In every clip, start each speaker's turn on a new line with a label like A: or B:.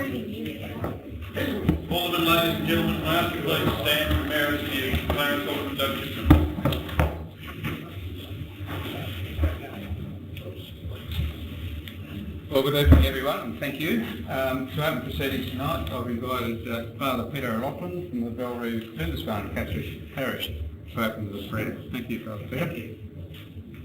A: Aldermen, ladies and gentlemen, I ask you please to stand for the Mayor's view. Clarence, Alderman Douglas.
B: Well, good evening everyone, and thank you. To open proceedings tonight, I've invited Father Peter Acton from the Bellrue Lindisfarne Catholic Parish to open with a prayer. Thank you, Father Peter.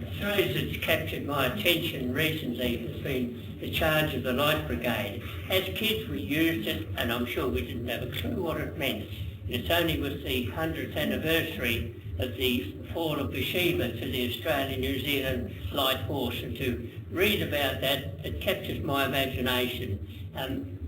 C: The phrase that's captured my attention recently has been the charge of the Light Brigade. As kids we used it, and I'm sure we didn't have a clue what it meant. It's only with the 100th anniversary of the fall of Bathsheba to the Australian-New Zealand Light Horse, and to read about that, it captures my imagination.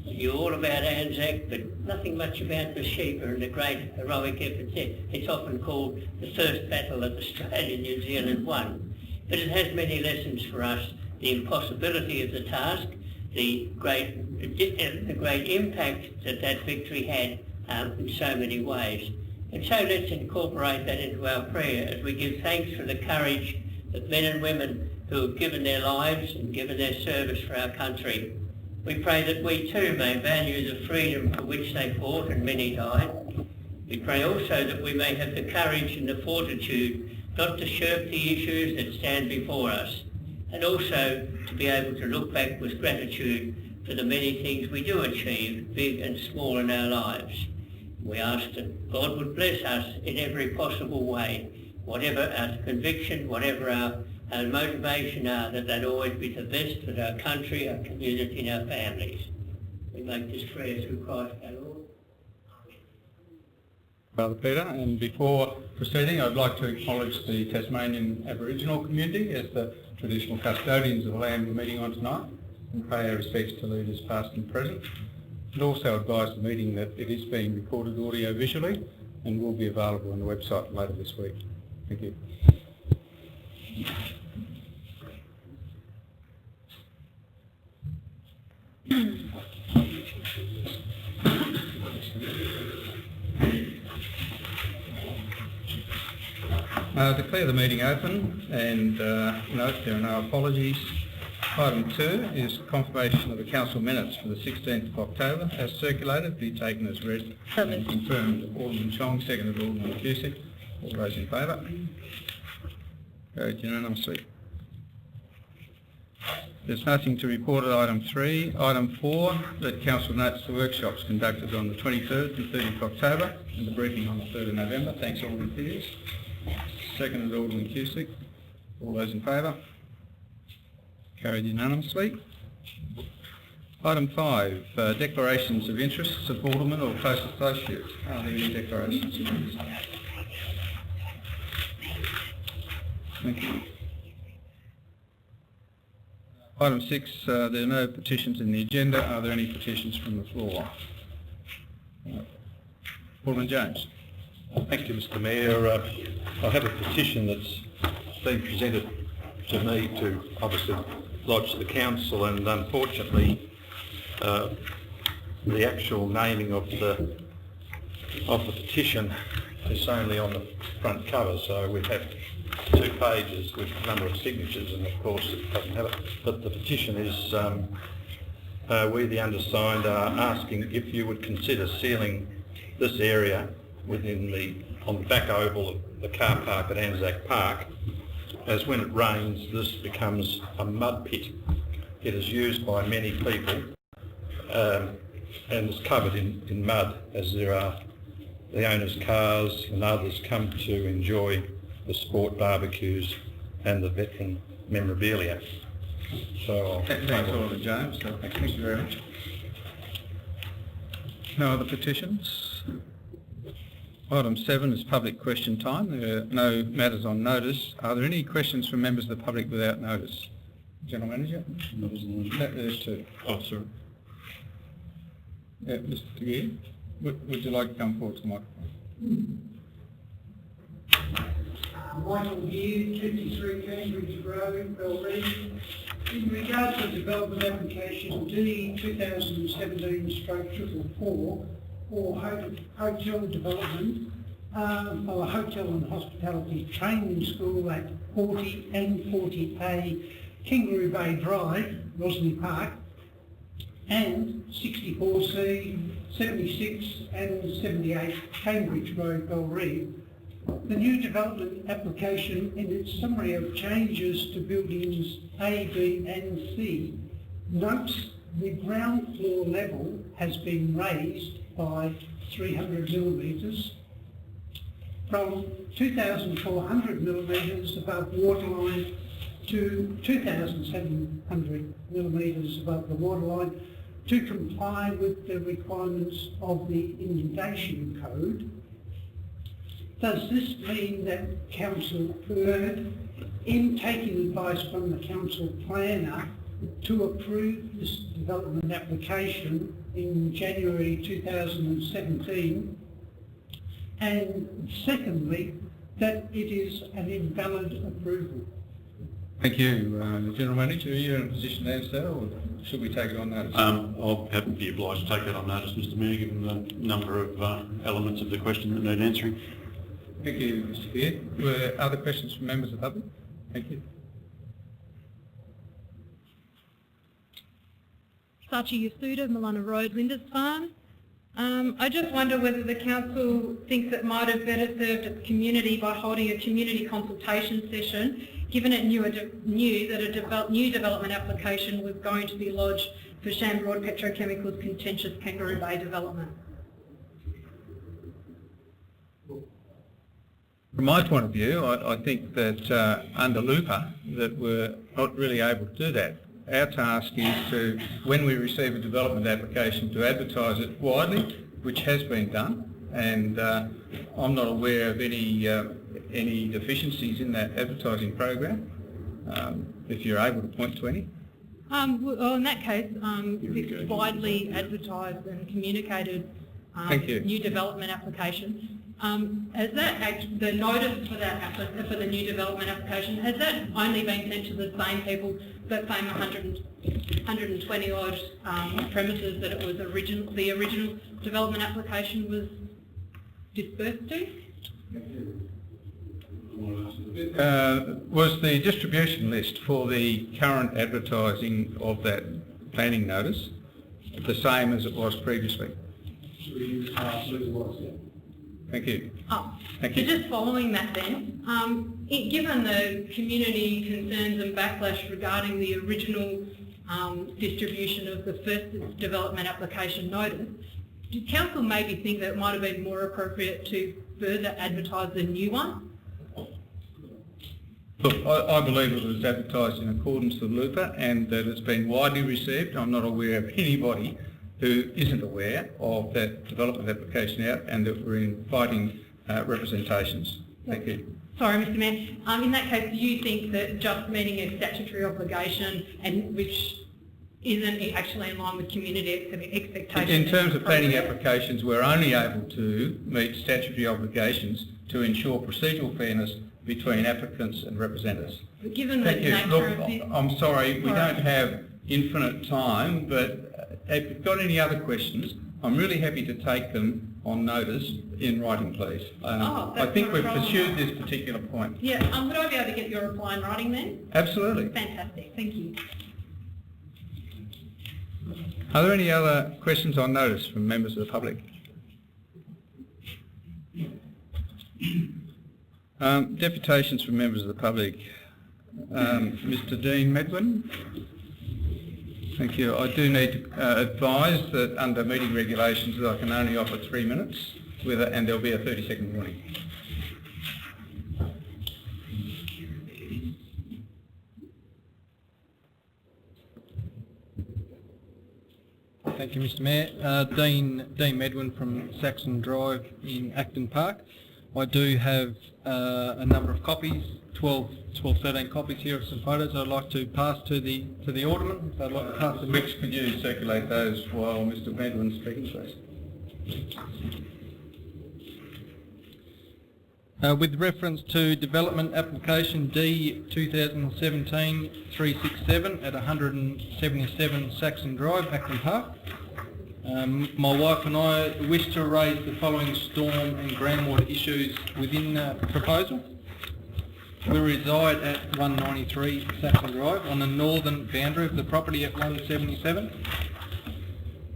C: You're all about Anzac, but nothing much about Bathsheba and the great heroic efforts there. It's often called the first battle that Australia-New Zealand won. But it has many lessons for us: the impossibility of the task, the great impact that victory had in so many ways. And so let's incorporate that into our prayer as we give thanks for the courage of men and women who have given their lives and given their service for our country. We pray that we too may value the freedom for which they fought, and many died. We pray also that we may have the courage and the fortitude not to shirk the issues that stand before us, and also to be able to look back with gratitude for the many things we do achieve, big and small, in our lives. We ask that God would bless us in every possible way, whatever our conviction, whatever our motivation are, that always be the best for our country, our community and our families. We make this prayer through Christ our Lord.
B: Father Peter, and before proceeding, I'd like to acknowledge the Tasmanian Aboriginal community as the traditional custodians of the land we're meeting on tonight, and pay our respects to leaders past and present. And also advise the meeting that it is being recorded audio-visually and will be available on the website later this week. Thank you. Declare the meeting open, and note there are no apologies. Item 2 is confirmation of the council minutes for the 16th of October as circulated, be taken as read and confirmed. Alderman Chong, seconded Alderman Cusick. All those in favour? Carried unanimously. There's nothing to report at item 3. Item 4, that council notes the workshops conducted on the 23rd and 30th of October and the briefing on the 3rd of November. Thanks, Alderman Peters. Seconded Alderman Cusick. All those in favour? Carried unanimously. Item 5, declarations of interests of aldermen or close associates. Are there any declarations of interest? Thank you. Item 6, there are no petitions in the agenda. Are there any petitions from the floor? Alderman Jones.
D: Thank you, Mr Mayor. I have a petition that's been presented to me to obviously lodge to the council, and unfortunately the actual naming of the petition is only on the front cover, so we have 2 pages with a number of signatures, and of course it doesn't have it. But the petition is, we the undersigned are asking if you would consider sealing this area on the back oval of the car park at Anzac Park, as when it rains this becomes a mud pit. It is used by many people and is covered in mud, as there are the owners' cars and others come to enjoy the sport barbecues and the veteran memorabilia. So
B: Thanks, Alderman Jones. Thank you very much. No other petitions? Item 7 is public question time. There are no matters on notice. Are there any questions from members of the public without notice? General Manager? There's 2. Oh, sorry. Yeah, Mr. Tegee, would you like to come forward to the microphone?
E: Michael Gear, 53 Cambridge Road, Bellrue. In regards to the development application D 2017/444 for hotel development for a hotel and hospitality training school at 40 and 40A Kangaroo Bay Drive, Rosley Park, and 64C, 76 and 78 Cambridge Road, Belrive. The new development application in its summary of changes to buildings A, B and C notes the ground floor level has been raised by 300 millimetres from 2,400 millimetres above waterline to 2,700 millimetres above the waterline to comply with the requirements of the inundation code. Does this mean that Council erred in taking advice from the Council Planner to approve this development application in January 2017? And secondly, that it is an invalid approval?
B: Thank you. The General Manager, are you in a position to answer that, or should we take it on notice?
F: I'll have to be obliged to take that on notice, Mr Mayor, given the number of elements of the question that need answering.
B: Thank you, Mr Beard. Were other questions from members of the public? Thank you.
G: Sachi Yasuda, Malana Road, Lindisfarne. I just wonder whether the council thinks it might have better served its community by holding a community consultation session, given it knew that a new development application was going to be lodged for Shambroad Petrochemicals' contentious Kangaroo Bay development.
B: From my point of view, I think that under Lupa that we're not really able to do that. Our task is to, when we receive a development application, to advertise it widely, which has been done, and I'm not aware of any deficiencies in that advertising program, if you're able to point to any.
G: Well, in that case, this widely advertised and communicated
B: Thank you.
G: new development application. Has the notice for the new development application, has that only been sent to the same people, that same 120 odd premises that it was the original development application was dispersed to?
B: Was the distribution list for the current advertising of that planning notice the same as it was previously? Thank you.
G: Oh,
B: Thank
G: so
B: you.
G: just following that then, given the community concerns and backlash regarding the original distribution of the first development application notice, did council maybe think that it might have been more appropriate to further advertise the new one?
B: Look, I believe it was advertised in accordance with Lupa and that it's been widely received. I'm not aware of anybody who isn't aware of that development application out, and that we're inviting representations. Thank you.
G: Sorry, Mr Mayor. In that case, do you think that just meeting a statutory obligation, and which isn't actually in line with community expectations?
B: In terms of planning applications, we're only able to meet statutory obligations to ensure procedural fairness between applicants and representatives.
G: But given the
B: Thank you.
G: nature
B: Look,
G: of this...
B: I'm sorry, we don't have infinite time, but if you've got any other questions, I'm really happy to take them on notice in writing, please. I think we've pursued this particular point.
G: Yeah, would I be able to get your reply in writing then?
B: Absolutely.
G: Fantastic, thank you.
B: Are there any other questions on notice from members of the public? Deputations from members of the public. Mr Dean Medwin. Thank you. I do need to advise that under meeting regulations that I can only offer 3 minutes, and there'll be a 30-second warning.
H: Thank you, Mr Mayor. Dean Medwin from Saxon Drive in Acton Park. I do have a number of copies, 13 copies here of some photos I'd like to pass to the Alderman. If they'd like to pass them.
B: Which could you circulate those while Mr Medwin's speaking, please?
H: With reference to development application D 2017-367 at 177 Saxon Drive, Acton Park. My wife and I wish to raise the following storm and groundwater issues within the proposal. We reside at 193 Saxon Drive on the northern boundary of the property at 177.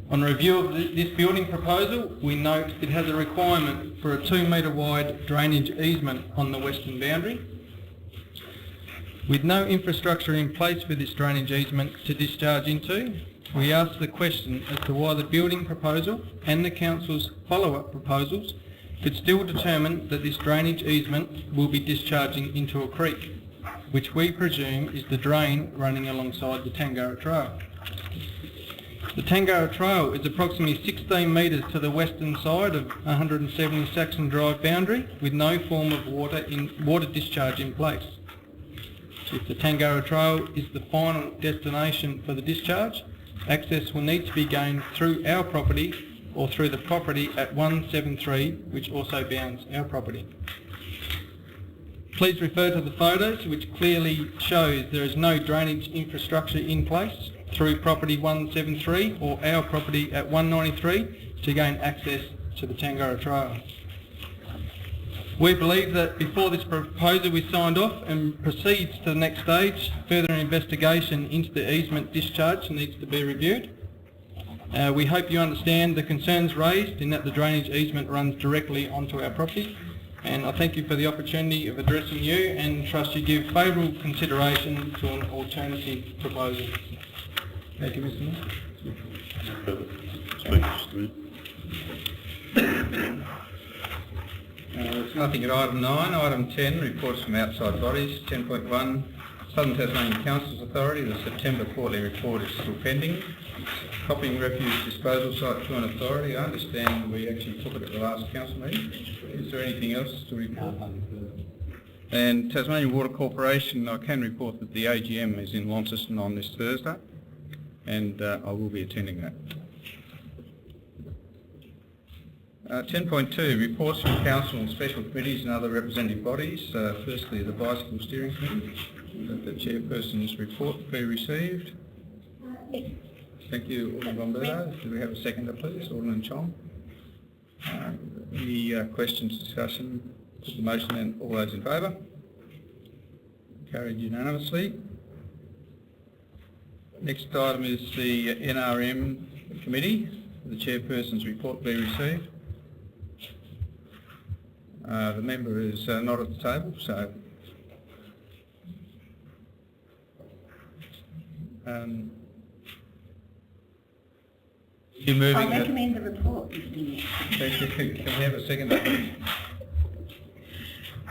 H: On review of this building proposal, we note it has a requirement for a 2 metre wide drainage easement on the western boundary. With no infrastructure in place for this drainage easement to discharge into, we ask the question as to why the building proposal and the council's follow-up proposals could still determine that this drainage easement will be discharging into a creek, which we presume is the drain running alongside the Tangara Trail. The Tangara Trail is approximately 16 metres to the western side of 170 Saxon Drive boundary with no form of water discharge in place. If the Tangara Trail is the final destination for the discharge, access will need to be gained through our property or through the property at 173, which also bounds our property. Please refer to the photos which clearly shows there is no drainage infrastructure in place through property 173 or our property at 193 to gain access to the Tangara Trail. We believe that before this proposal is signed off and proceeds to the next stage, further investigation into the easement discharge needs to be reviewed. We hope you understand the concerns raised in that the drainage easement runs directly onto our property, and I thank you for the opportunity of addressing you and trust you give favourable consideration to an alternative proposal. Thank you, Mr. Mayor.
F: Speakers,
B: There's nothing at item 9. Item 10, reports from outside bodies. 10.1, Southern Tasmanian Council's Authority. The September quarterly report is still pending. Copying refuse disposal site to an authority. I understand we actually took it at the last council meeting. Is there anything else to report? And Tasmanian Water Corporation, I can report that the AGM is in Launceston on this Thursday, and I will be attending that. 10.2, reports from council and special committees and other representative bodies. Firstly, the Bicycle Steering Committee, that the chairperson's report be received. Thank you, Alderman Bombardo. Do we have a seconder, please? Alderman Chong. Any questions, discussion? Put the motion then. All those in favour? Carried unanimously. Next item is the Nrm Committee. The chairperson's report be received. The member is not at the table, so you're moving.
I: I recommend the report, Mr. Mayor.
B: Can we have a second, please?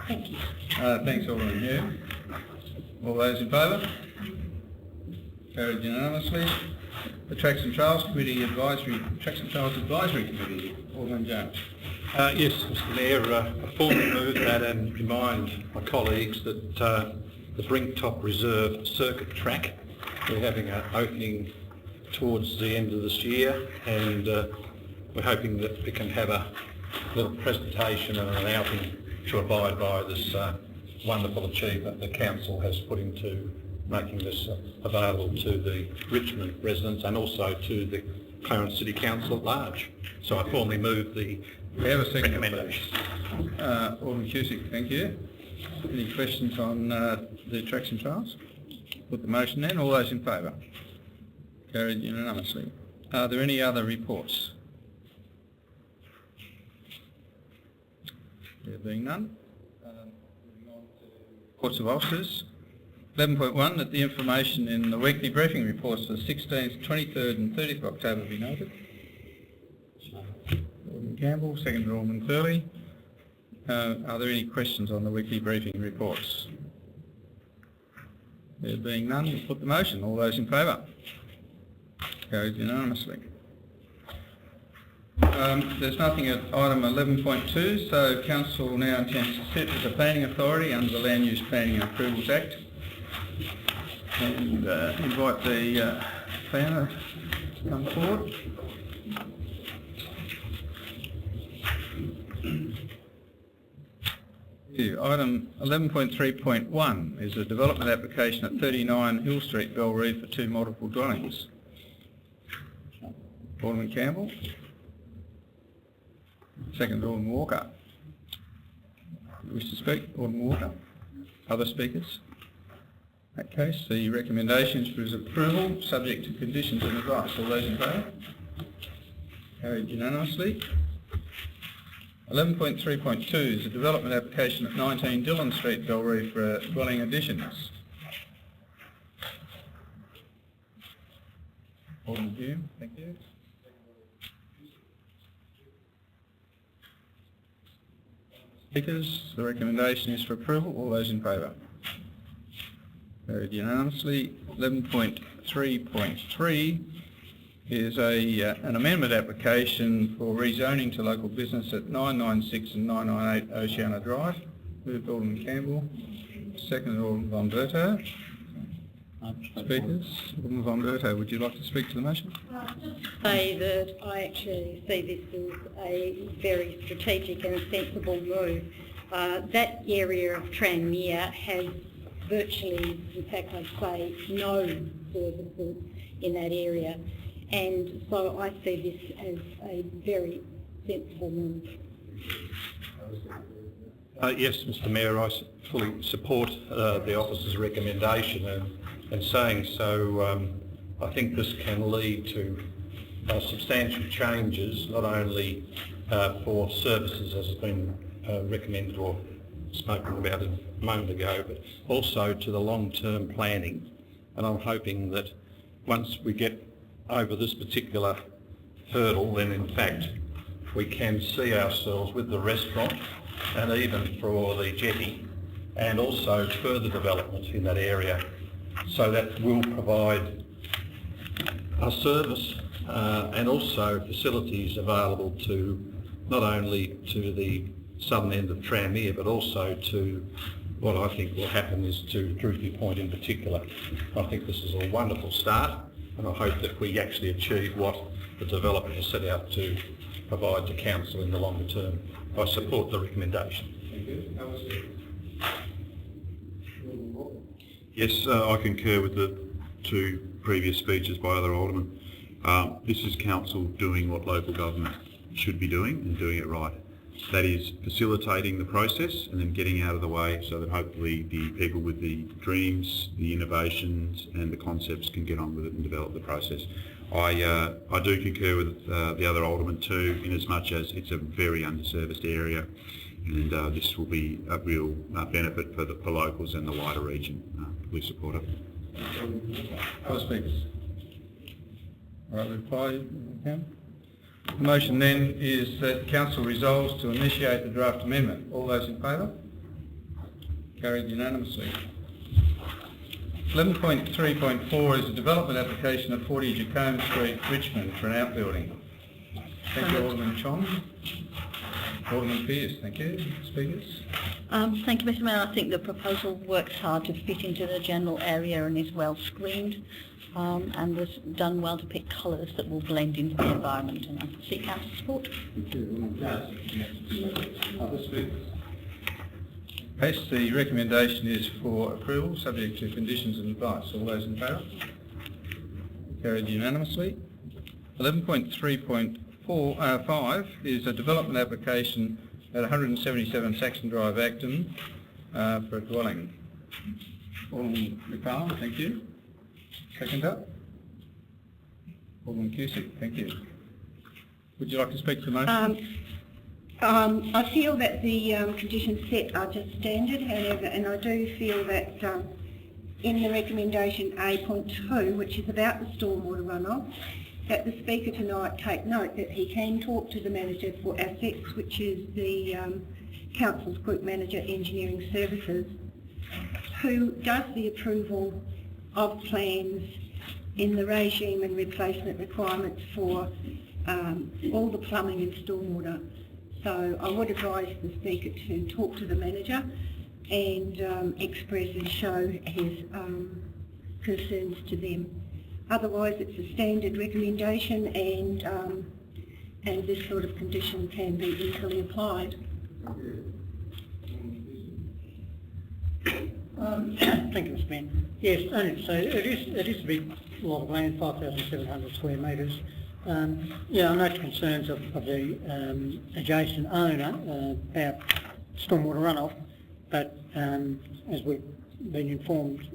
I: Thank you.
B: Thanks, Alderman Hugh. All those in favour? Carried unanimously. The Tracks and Trails Committee Advisory Committee, Alderman Jones.
D: Yes, Mr. Mayor, I formally move that and remind my colleagues that the Brinktop Reserve Circuit Track, we're having an opening towards the end of this year, and we're hoping that we can have a little presentation and an outing to abide by this wonderful achievement the council has put into making this available to the Richmond residents and also to the Clarence City Council at large. So I formally move the recommendation.
B: Alderman Cusick, thank you. Any questions on the Tracks and Trails? Put the motion then. All those in favour? Carried unanimously. Are there any other reports? There being none. Moving on to reports of officers. 11.1, that the information in the weekly briefing reports for the 16th, 23rd and 30th of October be noted. Alderman Campbell, second Alderman Thurley. Are there any questions on the weekly briefing reports? There being none, we'll put the motion. All those in favour? Carried unanimously. There's nothing at item 11.2, so Council now intends to sit as a planning authority under the Land Use Planning and Approvals Act, and invite the planner to come forward. Item 11.3.1 is a development application at 39 Hill Street, Bellerive, for 2 multiple dwellings. Alderman Campbell. Second, Alderman Walker. You wish to speak? Alderman Walker. Other speakers? In that case, the recommendations for his approval, subject to conditions and advice. All those in favour? Carried unanimously. 11.3.2 is a development application at 19 Dillon Street, Bellerive, for dwelling additions. Alderman Hume, thank you. Speakers, the recommendation is for approval. All those in favour? Carried unanimously. 11.3.3 is an amendment application for rezoning to local business at 996 and 998 Oceana Drive. Moved Alderman Campbell, seconded Alderman Von Berto. Speakers, Alderman Von Berto, would you like to speak to the motion?
I: Say that I actually see this as a very strategic and sensible move. That area of Tranmere has virtually, in fact I'd say, no services in that area, and so I see this as a very sensible move.
D: Yes, Mr Mayor, I fully support the officer's recommendation, and saying so, I think this can lead to substantial changes, not only for services as has been recommended or spoken about a moment ago, but also to the long-term planning. And I'm hoping that once we get over this particular hurdle, then in fact we can see ourselves with the restaurant and even for the jetty, and also further development in that area. So that will provide a service and also facilities available to not only to the southern end of Tranmere, but also to what I think will happen is to Drury Point in particular. I think this is a wonderful start, and I hope that we actually achieve what the developer has set out to provide to council in the longer term. I support the recommendation.
B: Thank you.
F: Yes, I concur with the two previous speeches by other aldermen. This is council doing what local government should be doing and doing it right. That is facilitating the process and then getting out of the way so that hopefully the people with the dreams, the innovations and the concepts can get on with it and develop the process. I do concur with the other aldermen too, in as much as it's a very underserviced area, and this will be a real benefit for locals and the wider region. We support it.
B: Other speakers? All right, reply, Cam. The motion then is that council resolves to initiate the draft amendment. All those in favour? Carried unanimously. 11.3.4 is a development application at 40 Jacombe Street, Richmond, for an outbuilding. Thank you, Alderman Chong. Alderman Pearce, thank you. Speakers?
I: Thank you, Mr Mayor. I think the proposal works hard to fit into the general area and is well screened, and has done well to pick colours that will blend into the environment, and I seek council support.
B: Thank you. Other speakers? Yes, the recommendation is for approval, subject to conditions and advice. All those in favour? Carried unanimously. 11.3.5 is a development application at 177 Saxon Drive, Acton, for a dwelling. Alderman McFarlane, thank you. Seconder? Alderman Cusick, thank you. Would you like to speak to the motion?
J: I feel that the conditions set are just standard, however, and I do feel that in the recommendation A.2, which is about the stormwater runoff, that the Speaker tonight take note that he can talk to the Manager for Assets, which is the Council's Group Manager Engineering Services, who does the approval of plans in the regime and replacement requirements for all the plumbing and stormwater. So I would advise the Speaker to talk to the Manager and express and show his concerns to them. Otherwise, it's a standard recommendation, and this sort of condition can be easily applied.
E: Thank you, Mr Mayor. Yes, only to say it is a big lot of land, 5,700 square metres. Yeah, I note concerns of the adjacent owner about stormwater runoff, but as we've been informed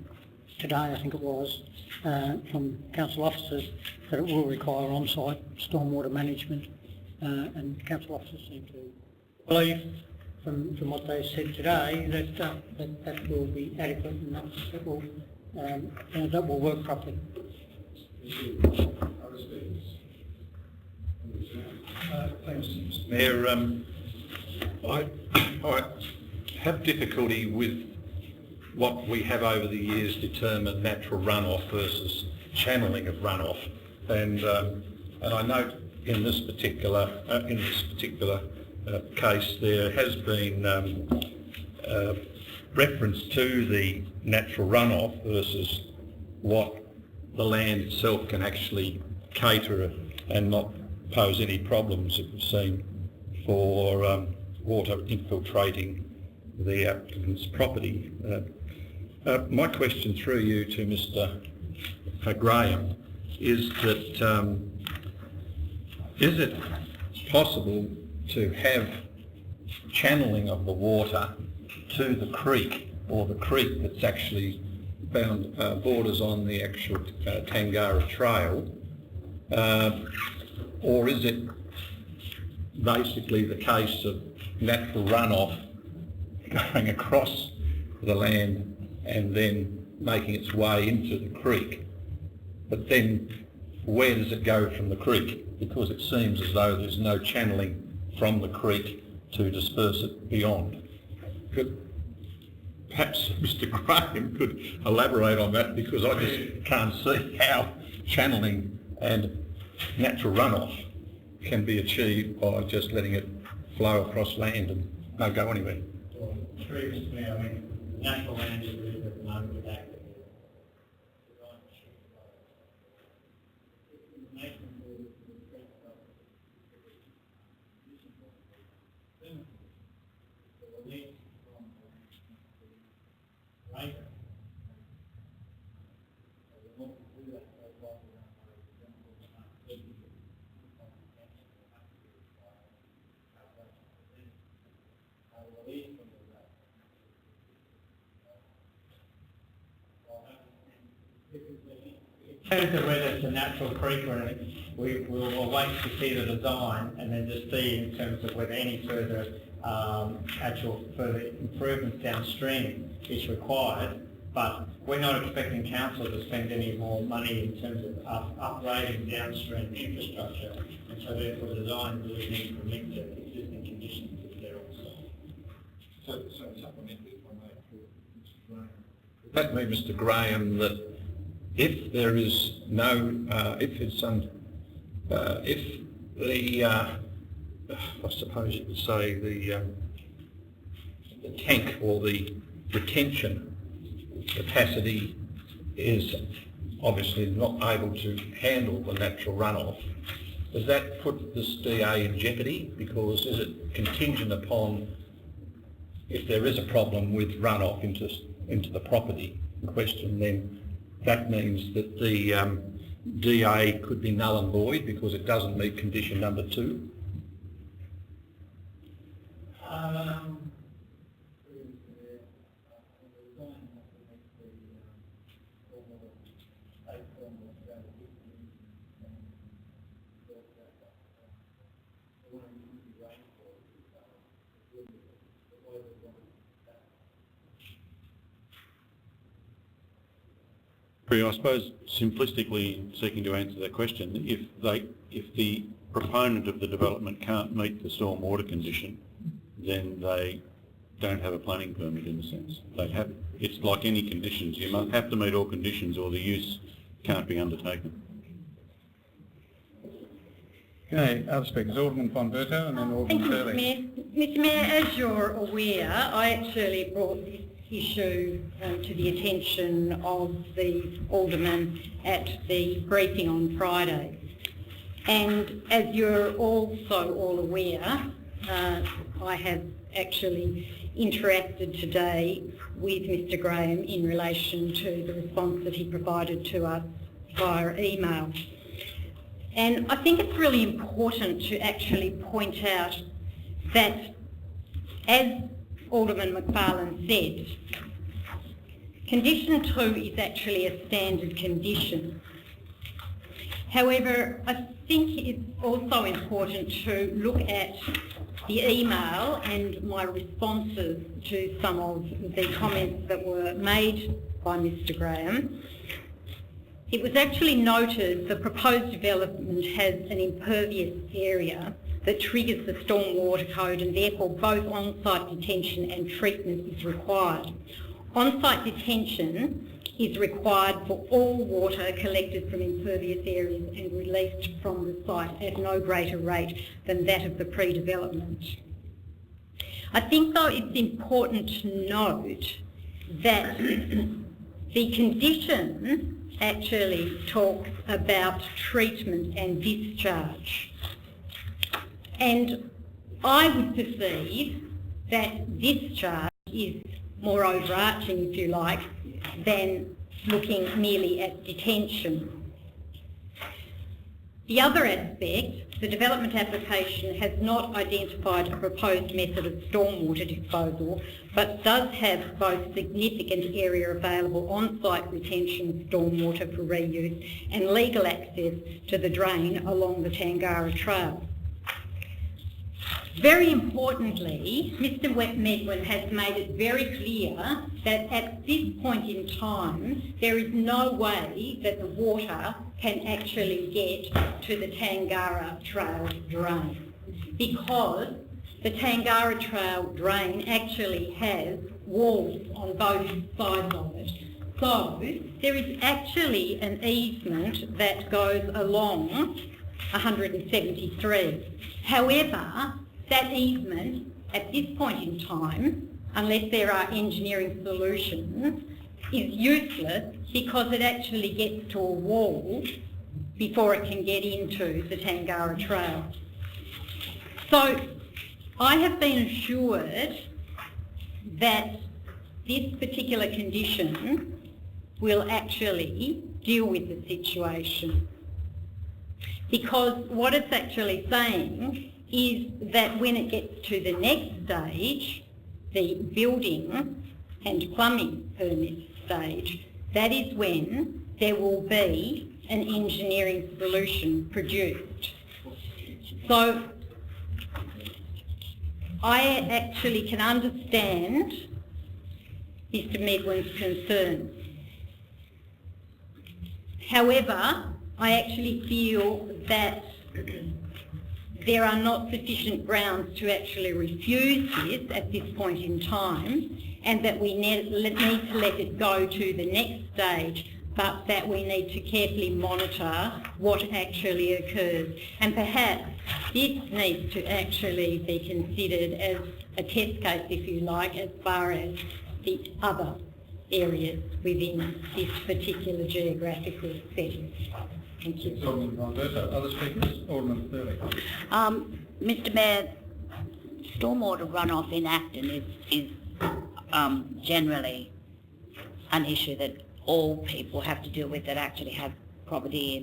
E: today, I think it was, from council officers, that it will require on-site stormwater management and council officers seem to believe from what they said today that will be adequate and that will work properly.
D: Mayor, I have difficulty with what we have over the years determined natural runoff versus channeling of runoff, and I note in this particular case there has been reference to the natural runoff versus what the land itself can actually cater and not pose any problems, it would seem, for water infiltrating the applicant's property. My question through you to Mr. Graham is that is it possible to have channeling of the water to the creek, or the creek that's actually borders on the actual Tangara Trail, or is it basically the case of natural runoff going across the land and then making its way into the creek? But then where does it go from the creek? Because it seems as though there's no channeling from the creek to disperse it beyond. Perhaps Mr. Graham could elaborate on that, because I just can't see how channeling and natural runoff can be achieved by just letting it flow across land and not go anywhere.
C: Well, previously, I mean, natural land is really at the moment with Acton. In terms of whether it's a natural creek or anything, we'll wait to see the design and then just see in terms of whether any further further improvements downstream is required. But we're not expecting council to spend any more money in terms of upgrading downstream infrastructure, and so therefore the design really needs to meet the existing conditions that there also.
D: So supplementary, if I may, Mr. Graham. Does that mean, Mr. Graham, that if there is no, if the, I suppose you could say the tank or the retention capacity is obviously not able to handle the natural runoff, does that put this DA in jeopardy? Because is it contingent upon, if there is a problem with runoff into the property in question, then that means that the DA could be null and void because it doesn't meet condition number 2?
F: I suppose simplistically seeking to answer that question, if the proponent of the development can't meet the stormwater condition, then they don't have a planning permit in a sense. It's like any conditions, you must have to meet all conditions or the use can't be undertaken.
B: Okay, other speakers, Alderman Fonberto and then Alderman
I: Thank you,
B: Fairley.
I: Mr Mayor, as you're aware, I actually brought this issue to the attention of the Alderman at the briefing on Friday. And as you're also all aware, I have actually interacted today with Mr Graham in relation to the response that he provided to us via email. And I think it's really important to actually point out that, as Alderman McFarlane said, condition 2 is actually a standard condition. However, I think it's also important to look at the email and my responses to some of the comments that were made by Mr Graham. It was actually noted the proposed development has an impervious area that triggers the Stormwater Code, and therefore both on-site detention and treatment is required. On-site detention is required for all water collected from impervious areas and released from the site at no greater rate than that of the pre-development. I think though it's important to note that the condition actually talks about treatment and discharge. And I would perceive that discharge is more overarching, if you like, than looking merely at detention. The other aspect, the development application has not identified a proposed method of stormwater disposal, but does have both significant area available on-site retention stormwater for reuse and legal access to the drain along the Tangara Trail. Very importantly, Mr Medwin has made it very clear that at this point in time, there is no way that the water can actually get to the Tangara Trail drain, because the Tangara Trail drain actually has walls on both sides of it. So there is actually an easement that goes along 173. However, that easement, at this point in time, unless there are engineering solutions, is useless because it actually gets to a wall before it can get into the Tangara Trail. So I have been assured that this particular condition will actually deal with the situation, because what it's actually saying is that when it gets to the next stage, the building and plumbing permit stage, that is when there will be an engineering solution produced. So I actually can understand Mr Medwin's concerns. However, I actually feel that there are not sufficient grounds to actually refuse this at this point in time, and that we need to let it go to the next stage, but that we need to carefully monitor what actually occurs. And perhaps this needs to actually be considered as a test case, if you like, as far as the other areas within this particular geographical setting. Thank you.
B: Alderman Alberto. Other speakers? Alderman Thurley.
K: Mr Mayor, stormwater runoff in Acton is generally an issue that all people have to deal with that actually have property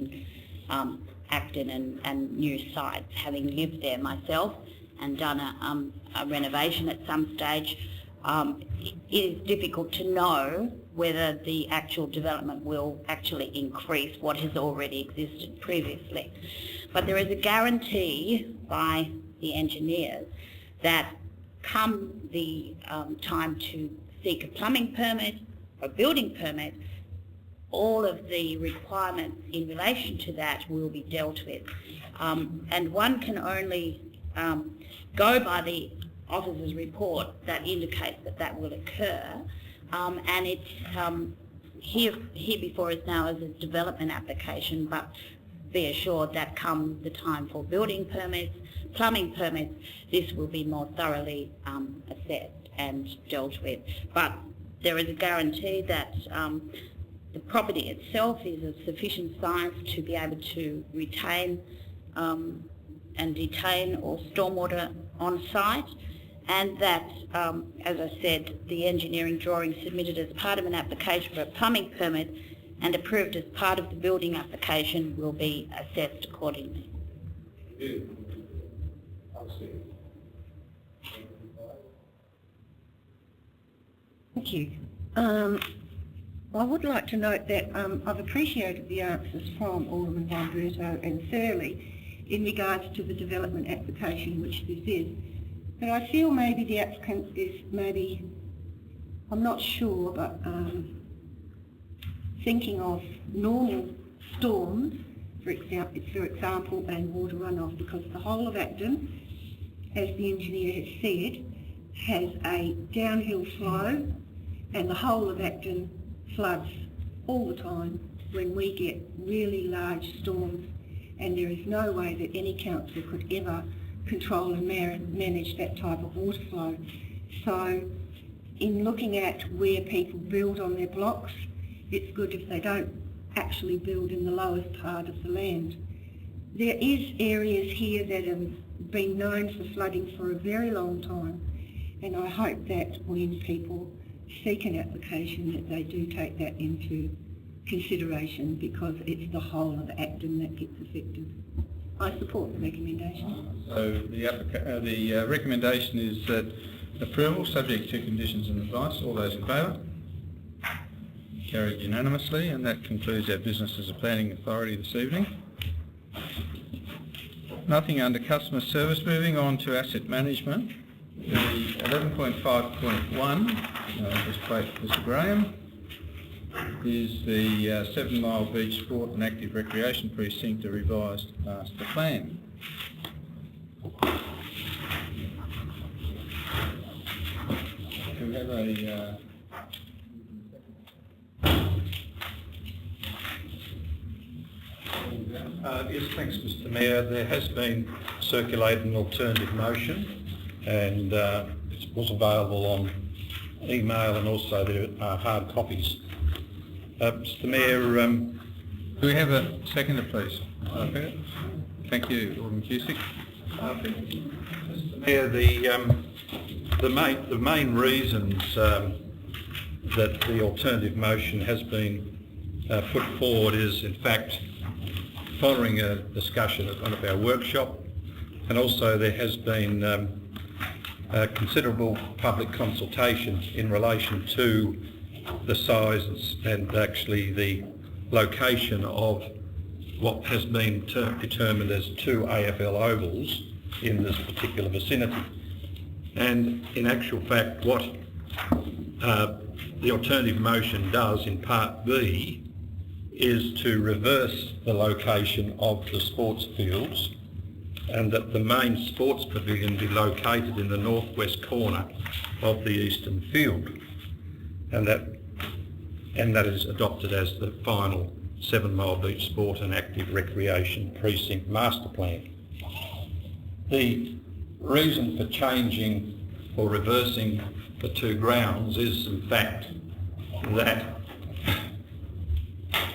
K: in Acton and new sites. Having lived there myself and done a renovation at some stage, it is difficult to know whether the actual development will actually increase what has already existed previously. But there is a guarantee by the engineers that come the time to seek a plumbing permit or building permit, all of the requirements in relation to that will be dealt with. And one can only go by the officer's report that indicates that that will occur, and it's here before us now as a development application, but be assured that come the time for building permits, plumbing permits, this will be more thoroughly assessed and dealt with. But there is a guarantee that the property itself is of sufficient size to be able to retain and detain all stormwater on site, and that, as I said, the engineering drawing submitted as part of an application for a plumbing permit and approved as part of the building application will be assessed accordingly.
J: Thank you. I would like to note that I've appreciated the answers from Alderman Wandretto and Thurley in regards to the development application, which this is. But I feel maybe the applicant is I'm not sure, but thinking of normal storms, for example, and water runoff, because the whole of Acton, as the engineer has said, has a downhill flow, and the whole of Acton floods all the time when we get really large storms, and there is no way that any council could ever control and manage that type of water flow. So in looking at where people build on their blocks, it's good if they don't actually build in the lowest part of the land. There is areas here that have been known for flooding for a very long time, and I hope that when people seek an application that they do take that into consideration, because it's the whole of Acton that gets affected. I support the recommendation.
B: So the recommendation is that approval subject to conditions and advice. All those in favour? Carried unanimously, and that concludes our business as a planning authority this evening. Nothing under customer service. Moving on to asset management. The 11.5.1, displayed for Mr Graham, is the 7 Mile Beach Sport and Active Recreation Precinct, a revised master plan. Do we have a
D: Yes, thanks, Mr Mayor. There has been circulated an alternative motion, and it was available on email, and also there are hard copies. Mr Mayor,
B: do we have a seconder, please? Thank you, Alderman Cusick.
D: Mr Mayor, the main reasons that the alternative motion has been put forward is, in fact, following a discussion at one of our workshop, and also there has been considerable public consultation in relation to the size and actually the location of what has been determined as 2 AFL ovals in this particular vicinity. And in actual fact, what the alternative motion does in Part B is to reverse the location of the sports fields, and that the main sports pavilion be located in the northwest corner of the eastern field, and that is adopted as the final 7 Mile Beach Sport and Active Recreation Precinct Master Plan. The reason for changing or reversing the 2 grounds is, in fact, that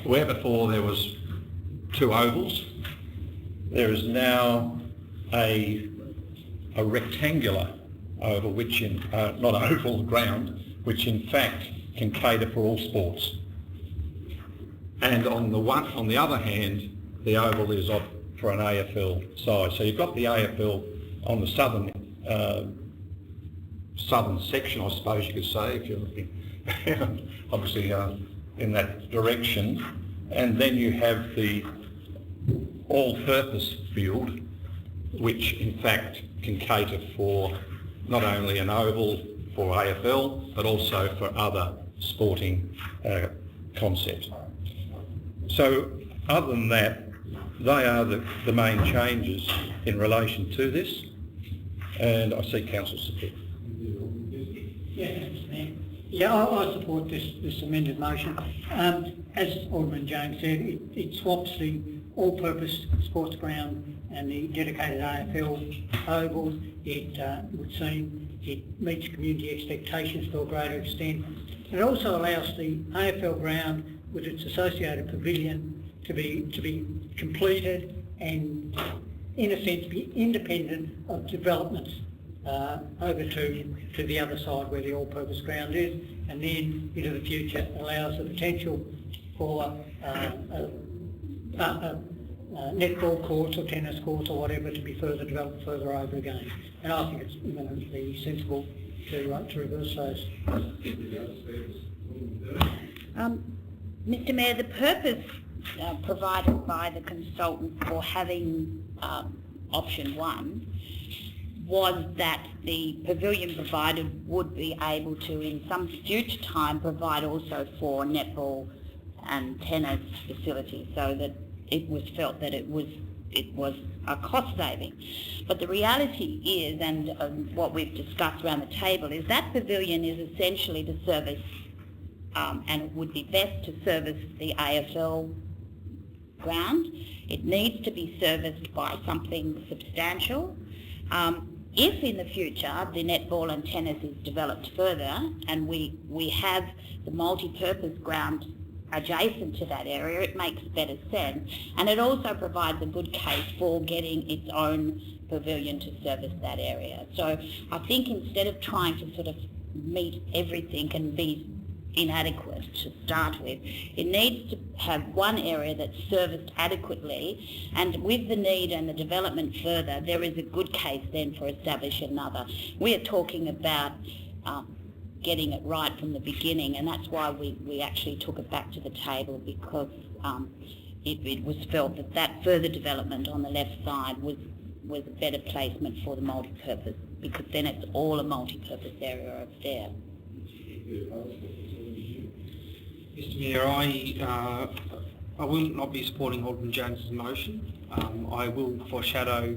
D: where before there was 2 ovals, there is now a rectangular oval, which not oval ground, which in fact can cater for all sports. And on the other hand, the oval is for an AFL size. So you've got the AFL on the southern section, I suppose you could say, if you're looking obviously in that direction, and then you have the all-purpose field, which in fact can cater for not only an oval for AFL, but also for other sporting concepts. So other than that, they are the main changes in relation to this, and I see council support.
E: Yeah, I support this amended motion. As Alderman Jones said, it swaps the all-purpose sports ground and the dedicated AFL ovals. It would seem it meets community expectations to a greater extent. It also allows the AFL ground with its associated pavilion to be completed and, in a sense, be independent of developments over to the other side where the all-purpose ground is, and then into the future allows the potential for netball courts or tennis courts or whatever to be further developed further over again. And I think it's eminently sensible to reverse those.
K: Mr Mayor, the purpose provided by the consultant for having option 1 was that the pavilion provided would be able to, in some future time, provide also for netball and tennis facilities, so that it was felt that it was a cost saving. But the reality is, and what we've discussed around the table, is that pavilion is essentially to service, and it would be best to service the AFL ground. It needs to be serviced by something substantial. If in the future the netball and tennis is developed further and we have the multi-purpose ground adjacent to that area, it makes better sense, and it also provides a good case for getting its own pavilion to service that area. So I think instead of trying to sort of meet everything and be inadequate to start with, it needs to have one area that's serviced adequately, and with the need and the development further, there is a good case then for establishing another. We are talking about getting it right from the beginning, and that's why we actually took it back to the table, because it was felt that further development on the left side was a better placement for the multi-purpose, because then it's all a multi-purpose area over there.
H: Mr Mayor, I will not be supporting Alderman Jones's motion. I will foreshadow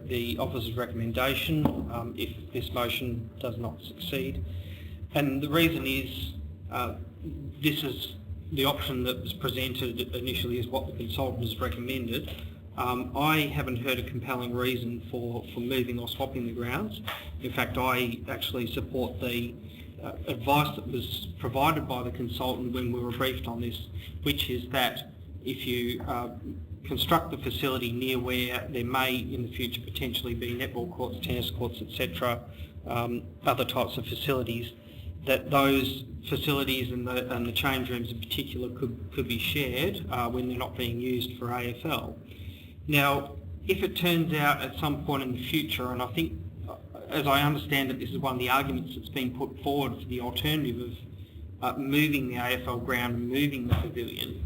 H: the officer's recommendation if this motion does not succeed. And the reason is this is the option that was presented initially is what the consultant has recommended. I haven't heard a compelling reason for moving or swapping the grounds. In fact, I actually support the advice that was provided by the consultant when we were briefed on this, which is that if you construct the facility near where there may in the future potentially be netball courts, tennis courts, etc., other types of facilities, that those facilities and the change rooms in particular could be shared when they're not being used for AFL. Now, if it turns out at some point in the future, and I think, as I understand it, this is one of the arguments that's been put forward for the alternative of moving the AFL ground and moving the pavilion,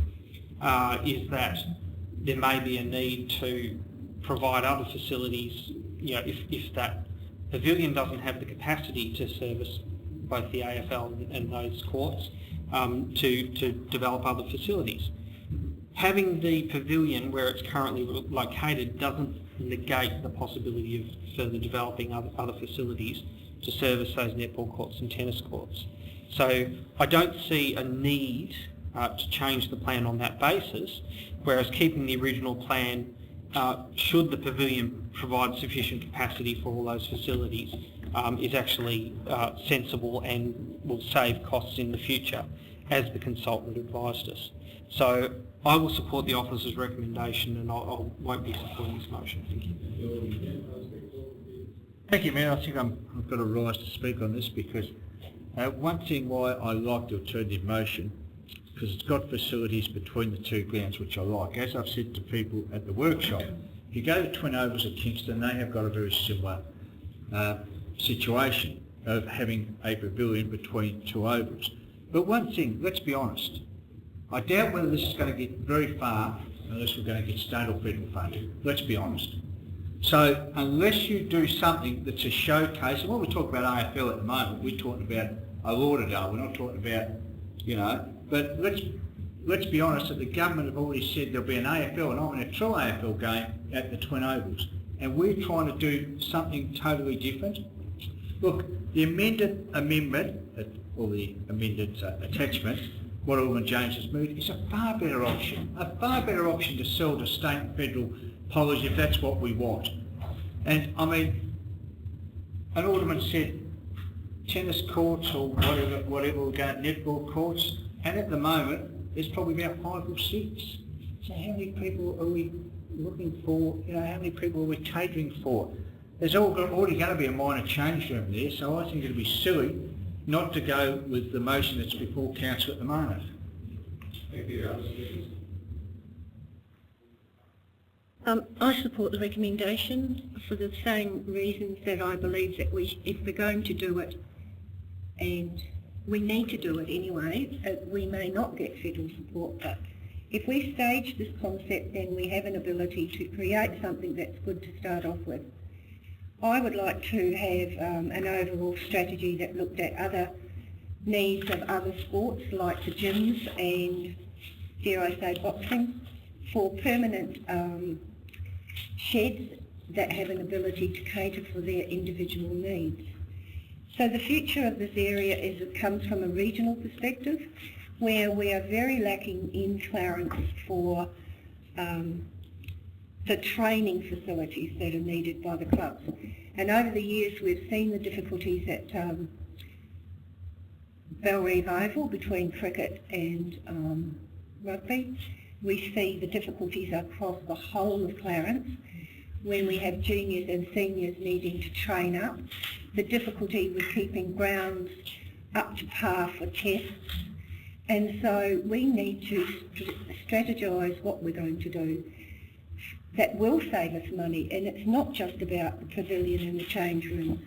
H: is that there may be a need to provide other facilities, you know, if that pavilion doesn't have the capacity to service both the AFL and those courts, to develop other facilities. Having the pavilion where it's currently located doesn't negate the possibility of further developing other facilities to service those netball courts and tennis courts. So I don't see a need to change the plan on that basis, whereas keeping the original plan, should the pavilion provide sufficient capacity for all those facilities, is actually sensible and will save costs in the future, as the consultant advised us. So I will support the officer's recommendation, and I won't be supporting this motion. Thank you.
B: Thank you, Mayor. I think I've got a right to speak on this, because one thing why I like the alternative motion, because it's got facilities between the two grounds, which I like. As I've said to people at the workshop, if you go to Twin Ovals at Kingston, they have got a very similar situation of having a pavilion between two ovals. But one thing, let's be honest, I doubt whether this is going to get very far unless we're going to get state or federal funding. Let's be honest. So unless you do something that's a showcase, and when we talk about AFL at the moment, we're talking about a Lauderdale, we're not talking about, you know, but let's be honest, that the government have already said there'll be an AFL, and I'm in a true AFL game at the Twin Ovals, and we're trying to do something totally different. Look, the amendment, or the amended attachment, what Alderman Jones has moved, is a far better option to sell to state and federal policy if that's what we want. And I mean, an alderman said tennis courts or whatever we're going, netball courts, and at the moment there's probably about 5 or 6. So how many people are we looking for, you know, how many people are we catering for? There's already going to be a minor change room there, so I think it'd be silly not to go with the motion that's before council at the moment.
A: Thank you.
J: I support the recommendation for the same reasons that I believe that if we're going to do it and we need to do it anyway. We may not get federal support, but if we stage this concept, then we have an ability to create something that's good to start off with. I would like to have an overall strategy that looked at other needs of other sports like the gyms and, dare I say, boxing, for permanent sheds that have an ability to cater for their individual needs. So the future of this area comes from a regional perspective, where we are very lacking in Clarence for the training facilities that are needed by the clubs. And over the years we've seen the difficulties at Bellreeve Oval between cricket and rugby. We see the difficulties across the whole of Clarence when we have juniors and seniors needing to train up, the difficulty with keeping grounds up to par for tests. And so we need to strategise what we're going to do that will save us money, and it's not just about the pavilion and the change rooms.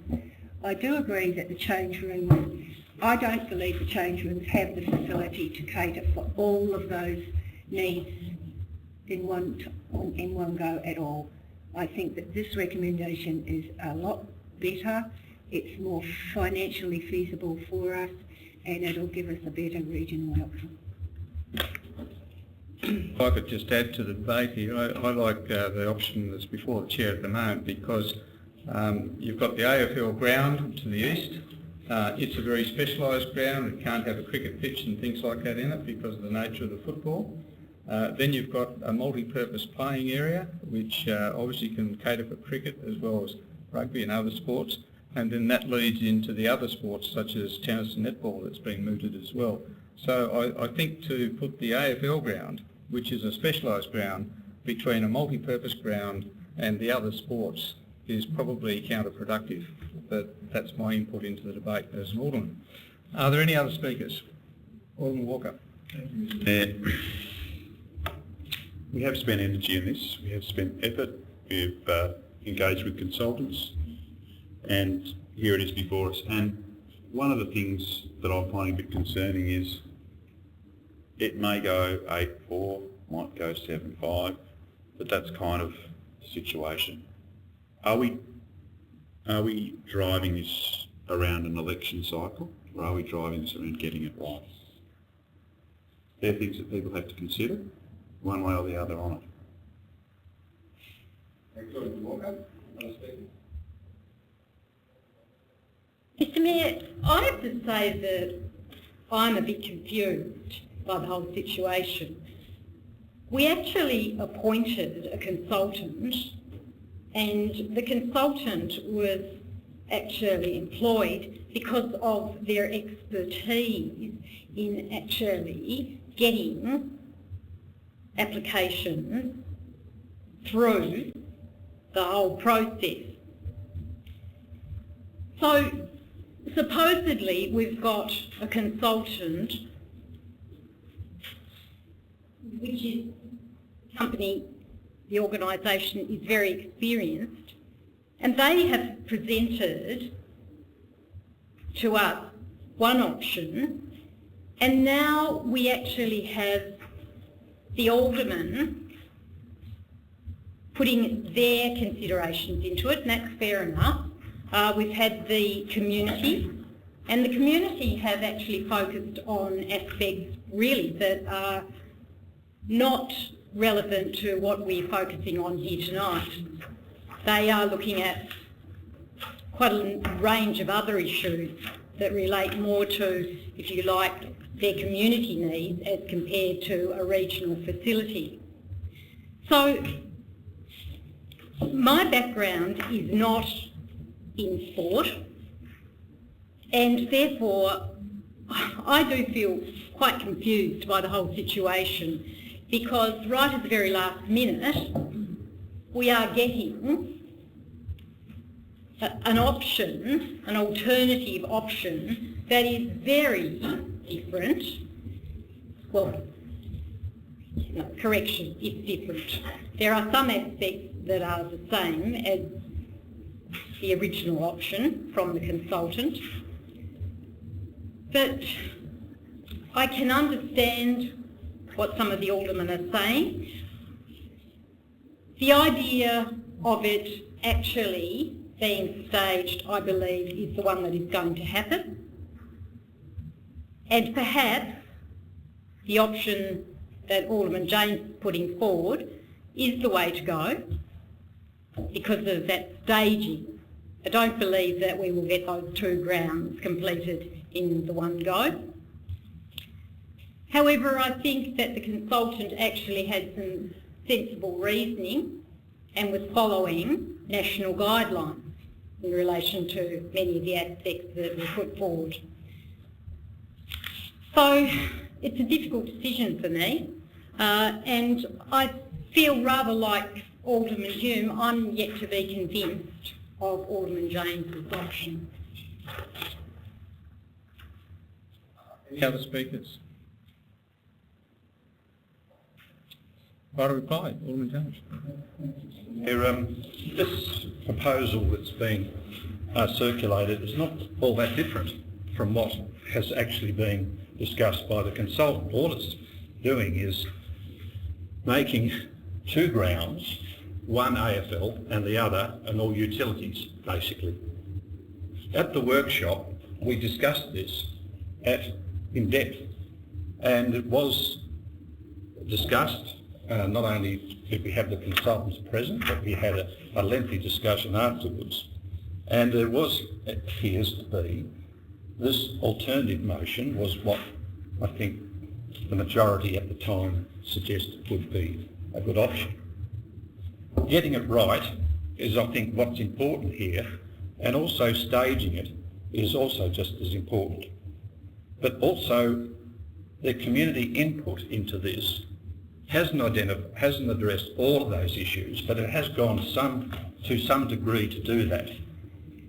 J: I do agree that the change rooms, I don't believe the change rooms have the facility to cater for all of those needs in one go at all. I think that this recommendation is a lot better, it's more financially feasible for us, and it'll give us a better regional outcome.
B: If I could just add to the debate here, I like the option that's before the Chair at the moment, because you've got the AFL ground to the east. It's a very specialised ground. It can't have a cricket pitch and things like that in it because of the nature of the football. Then you've got a multi-purpose playing area, which obviously can cater for cricket as well as rugby and other sports. And then that leads into the other sports such as tennis and netball that's been mooted as well. So I think to put the AFL ground, which is a specialised ground, between a multi-purpose ground and the other sports is probably counterproductive. But that's my input into the debate as an Alderman. Are there any other speakers? Alderman Walker.
F: Thank you, Mr. Mayor. We have spent energy in this, we have spent effort, we've engaged with consultants, and here it is before us. And one of the things that I'm finding a bit concerning is it may go 8-4, might go 7-5, but that's kind of the situation. Are we driving this around an election cycle, or are we driving this around getting it right? They're things that people have to consider, one way or the other on it.
B: Thank you, Alderman Walker. Other speakers?
I: Mr. Mayor, I have to say that I'm a bit confused by the whole situation. We actually appointed a consultant, and the consultant was actually employed because of their expertise in actually getting applications through the whole process. So supposedly we've got a consultant, which is company, the organisation is very experienced, and they have presented to us one option, and now we actually have the aldermen putting their considerations into it, and that's fair enough. We've had the community, and the community have actually focused on aspects really that are not relevant to what we're focusing on here tonight. They are looking at quite a range of other issues that relate more to, if you like, their community needs as compared to a regional facility. So my background is not in sport, and therefore I do feel quite confused by the whole situation, because right at the very last minute we are getting an option, an alternative option that is very different. Well, no, correction, it's different. There are some aspects that are the same as the original option from the consultant, But I can understand what some of the aldermen are saying. The idea of it actually being staged, I believe, is the one that is going to happen. And perhaps the option that Alderman James is putting forward is the way to go because of that staging. I don't believe that we will get those two grounds completed in the one go. However, I think that the consultant actually had some sensible reasoning and was following national guidelines in relation to many of the aspects that were put forward. So it's a difficult decision for me, and I feel rather like Alderman Hume. I'm yet to be convinced of Alderman James's option.
B: Any other speakers? Right to reply, Alderman James.
D: This proposal that's been circulated is not all that different from what has actually been discussed by the consultant. All it's doing is making two grounds, one AFL and the other and all utilities, basically. At the workshop, we discussed this in depth, and it was discussed. Not only did we have the consultants present, but we had a lengthy discussion afterwards. And there was, it appears to be, this alternative motion was what I think the majority at the time suggested would be a good option. Getting it right is, I think, what's important here, and also staging it is also just as important. But also the community input into this hasn't addressed all of those issues, but it has gone to some degree to do that.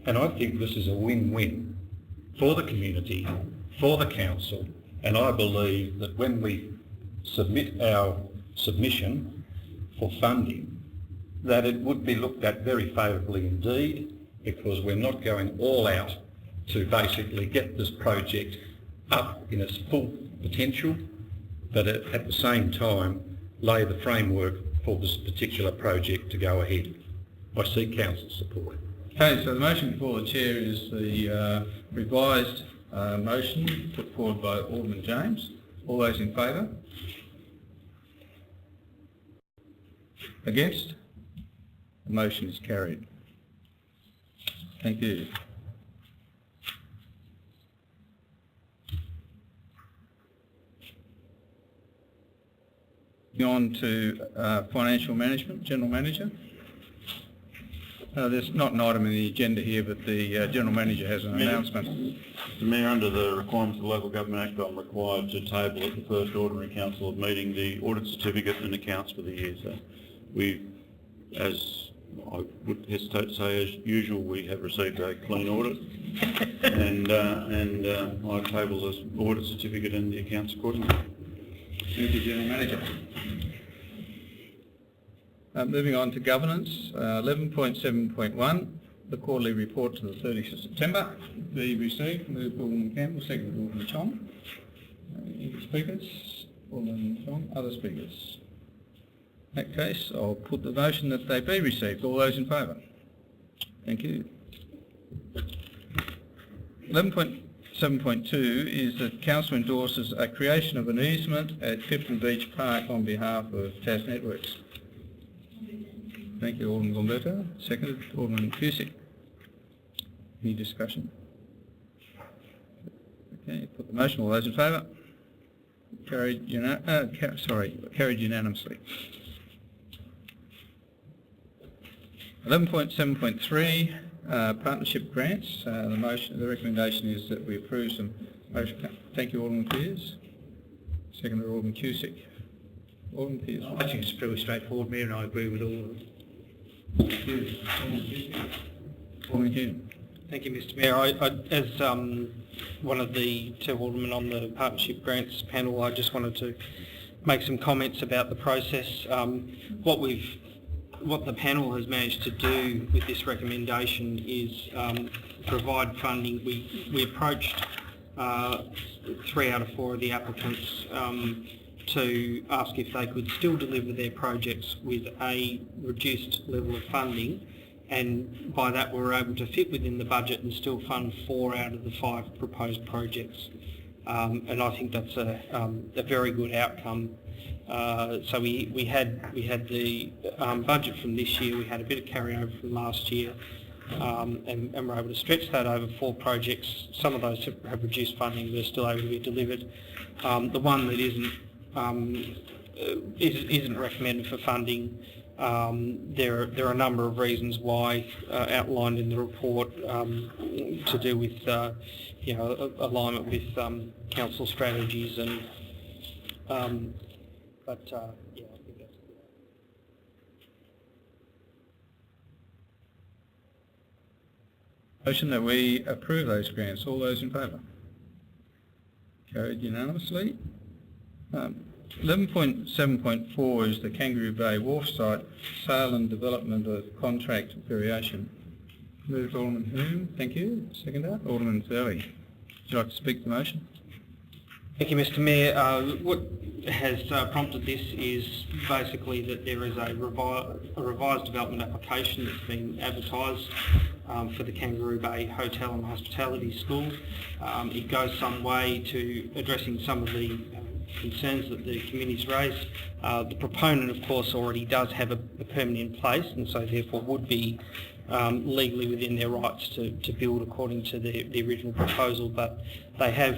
D: And I think this is a win-win for the community, for the council, and I believe that when we submit our submission for funding, that it would be looked at very favourably indeed, because we're not going all out to basically get this project up in its full potential, but at the same time lay the framework for this particular project to go ahead. I seek council support.
B: Okay, so the motion before the chair is the revised motion put forward by Alderman James. All those in favour? Against? The motion is carried. Thank you. On to financial management, General Manager. There's not an item in the agenda here, but the General Manager has an announcement.
F: Mr Mayor, under the requirements of the Local Government Act, I'm required to table at the first Ordinary Council of meeting the audit certificate and accounts for the year. So we, as I would hesitate to say as usual, we have received a clean audit and I table this audit certificate and the accounts accordingly.
B: Thank you, General Manager. Moving on to governance, 11.7.1, the quarterly report to the 30th of September. Be received. Moved Alderman Campbell, seconded Alderman Chong. Any speakers? Alderman Chong. Other speakers? In that case, I'll put the motion that they be received. All those in favour? Thank you. 11.7.2 is that Council endorses a creation of an easement at Clifton Beach Park on behalf of TAS Networks. Thank you, Alderman Gomberto. Seconded, Alderman Cusick. Any discussion? Okay, put the motion. All those in favour? Carried unanimously. 11.7.3, partnership grants. The recommendation is that we approve some motion. Thank you, Alderman Pearce. Seconded, Alderman Cusick. Alderman Pearce.
L: I think it's fairly straightforward, Mayor, and I agree with all of it.
B: Thank you. Alderman Hume.
H: Thank you, Mr Mayor. As one of the two aldermen on the partnership grants panel, I just wanted to make some comments about the process. What the panel has managed to do with this recommendation is provide funding. We approached 3 out of 4 of the applicants to ask if they could still deliver their projects with a reduced level of funding, and by that we were able to fit within the budget and still fund 4 out of the 5 proposed projects. And I think that's a very good outcome. So we had the budget from this year, we had a bit of carryover from last year, and we're able to stretch that over 4 projects. Some of those have reduced funding, but are still able to be delivered. The one that isn't recommended for funding, there are a number of reasons why outlined in the report, to do with alignment with council strategies and I think that's good.
B: Motion that we approve those grants. All those in favour? Carried unanimously. 11.7.4 is the Kangaroo Bay Wharf site sale and development of contract variation. Moved Alderman Hume, thank you. Seconder, Alderman Fairley. Would you like to speak to the motion?
H: Thank you, Mr. Mayor. What has prompted this is basically that there is a revised development application that's been advertised for the Kangaroo Bay Hotel and Hospitality School. It goes some way to addressing some of the concerns that the community's raised. The proponent, of course, already does have a permit in place, and so therefore would be legally within their rights to build according to the original proposal, but they have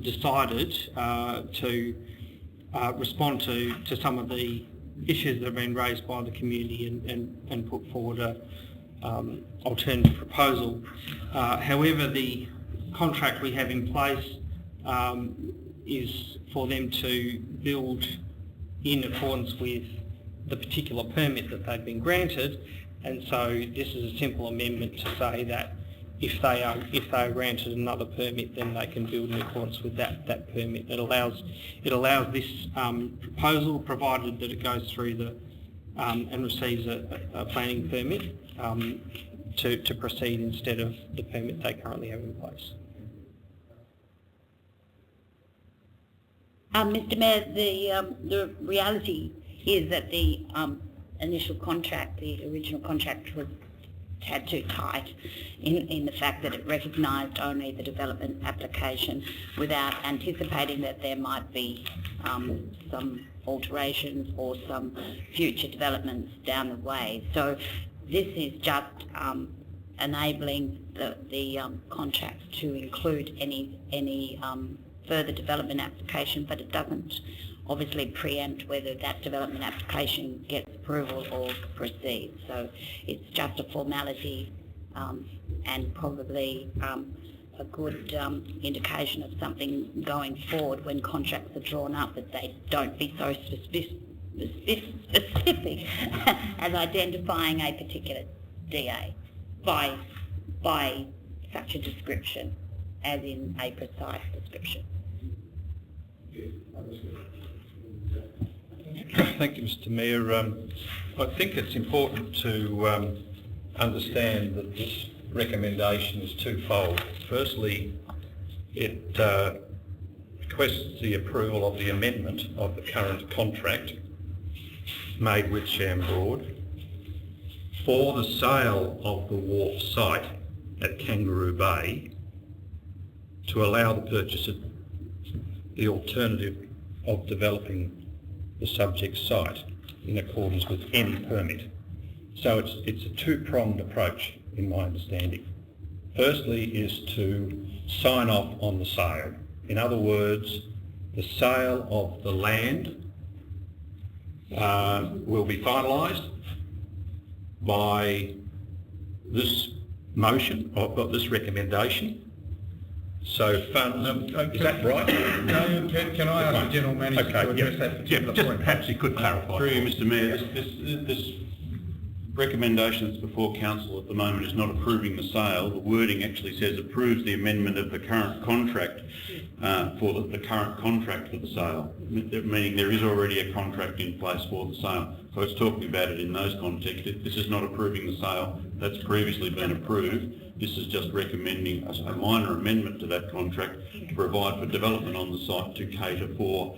H: decided to respond to some of the issues that have been raised by the community and put forward an alternative proposal. However, the contract we have in place is for them to build in accordance with the particular permit that they've been granted, and so this is a simple amendment to say that if they are granted another permit, then they can build in accordance with that permit. It allows this proposal, provided that it goes through the and receives a planning permit, to proceed instead of the permit they currently have in place.
K: Mr. Mayor, the reality is that the initial contract, the original contract, was tad too tight in the fact that it recognised only the development application without anticipating that there might be some alterations or some future developments down the way. So this is just enabling the contract to include any further development application, but it doesn't obviously preempt whether that development application gets approval or proceeds. So it's just a formality and probably a good indication of something going forward when contracts are drawn up, that they don't be so specific as identifying a particular DA by such a description, as in a precise description.
D: Thank you, Mr. Mayor. I think it's important to understand that this recommendation is twofold. Firstly, it requests the approval of the amendment of the current contract made with Shambroad for the sale of the wharf site at Kangaroo Bay to allow the purchase of the alternative of developing the subject site in accordance with any permit. So it's a two-pronged approach in my understanding. Firstly is to sign off on the sale. In other words, the sale of the land will be finalised by this motion, or this recommendation. So is that right?
B: No, can I ask the General Manager to address that particular point?
F: Perhaps he could clarify. Through you, Mr. Mayor, recommendation that's before council at the moment is not approving the sale. The wording actually says approves the amendment of the current contract for the current contract for the sale, meaning there is already a contract in place for the sale. So it's talking about it in those contexts. This is not approving the sale that's previously been approved. This is just recommending a minor amendment to that contract to provide for development on the site to cater for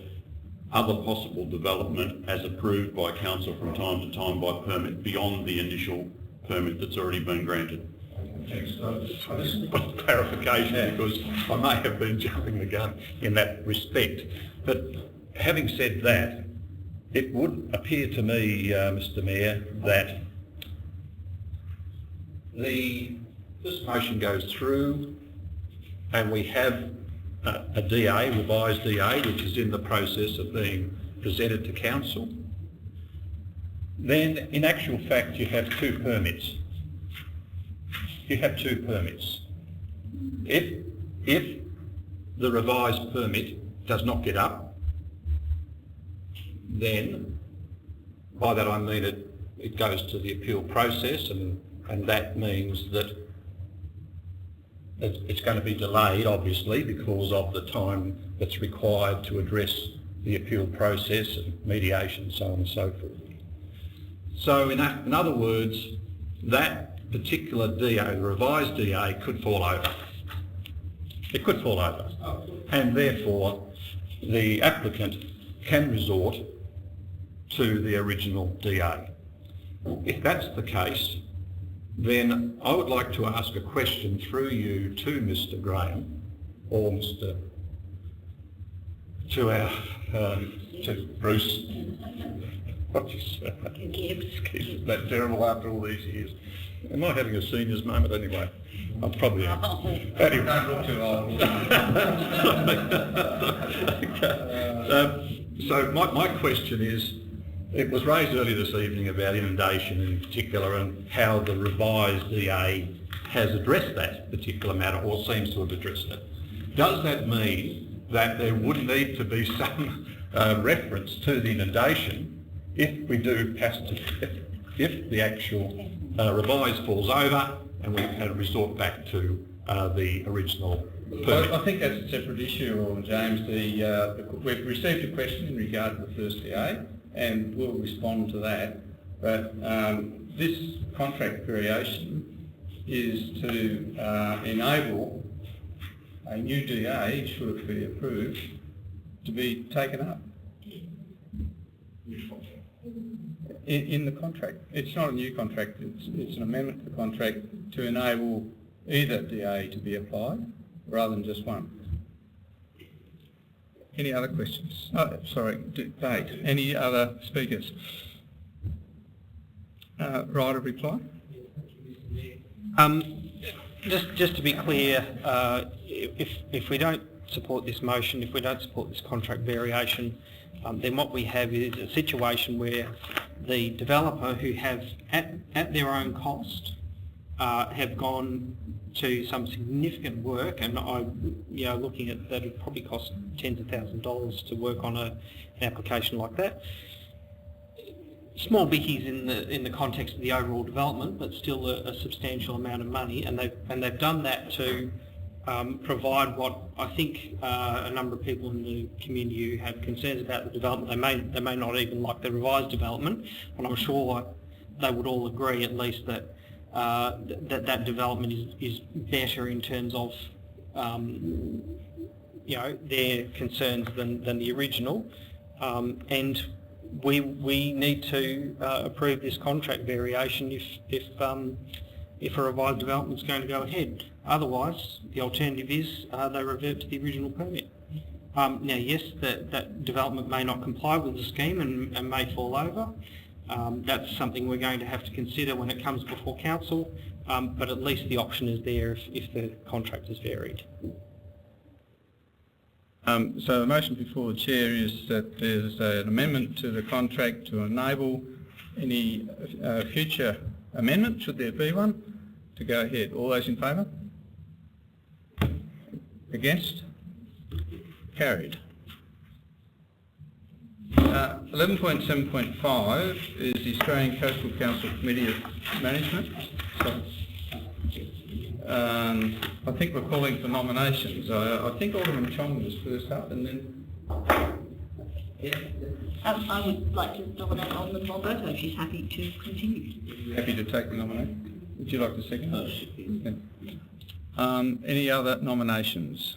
F: other possible development as approved by council from time to time by permit beyond the initial permit that's already been granted.
D: Thanks. I just want clarification because I may have been jumping the gun in that respect. But having said that, it would appear to me, Mr Mayor, that this motion goes through and we have a DA, revised DA, which is in the process of being presented to council. Then, in actual fact, you have two permits. You have two permits. If the revised permit does not get up, then by that I mean it goes to the appeal process, and that means that it's going to be delayed, obviously, because of the time that's required to address the appeal process and mediation, so on and so forth. So in other words, that particular DA, the revised DA, could fall over. It could fall over. And therefore, the applicant can resort to the original DA. If that's the case, then I would like to ask a question through you to Mr Graham, or to Bruce. What you say? Is that terrible after all these years? Am I having a seniors moment anyway? I probably am. Anyway.
B: Don't look too old.
D: So my question is, it was raised earlier this evening about inundation in particular and how the revised DA has addressed that particular matter, or seems to have addressed it. Does that mean that there would need to be some reference to the inundation if we do pass to, if the actual revised falls over and we resort back to the original permit?
B: I think that's a separate issue, James. We've received a question in regard to the first DA, and we'll respond to that. But this contract variation is to enable a new DA, should it be approved, to be taken up in the contract. It's not a new contract, it's an amendment to the contract to enable either DA to be applied rather than just one. Any other questions? Oh, sorry, debate. Any other speakers? Right of reply?
H: Just to be clear, if we don't support this motion, if we don't support this contract variation, then what we have is a situation where the developer, who have at their own cost, have gone to some significant work, and looking at that, it probably cost tens of thousands of dollars to work on an application like that. Small bickies in the context of the overall development, but still a substantial amount of money, and they've done that to provide what I think a number of people in the community who have concerns about the development. They may not even like the revised development, and I'm sure they would all agree at least that that development is better in terms of their concerns than the original, and we need to approve this contract variation if a revised development is going to go ahead. Otherwise, the alternative is they revert to the original permit. Now, yes, that development may not comply with the scheme and may fall over. That's something we're going to have to consider when it comes before council, but at least the option is there if the contract is varied.
B: So the motion before the Chair is that there's an amendment to the contract to enable any future amendment, should there be one, to go ahead. All those in favour? Against? Carried. 11.7.5 is the Australian Coastal Council Committee of Management. So, I think we're calling for nominations. I think Alderman Chong was first up, and then...
K: I would like to nominate Alderman Momberto if she's happy to continue.
B: Happy to take the nomination. Would you like to second? Okay. Any other nominations?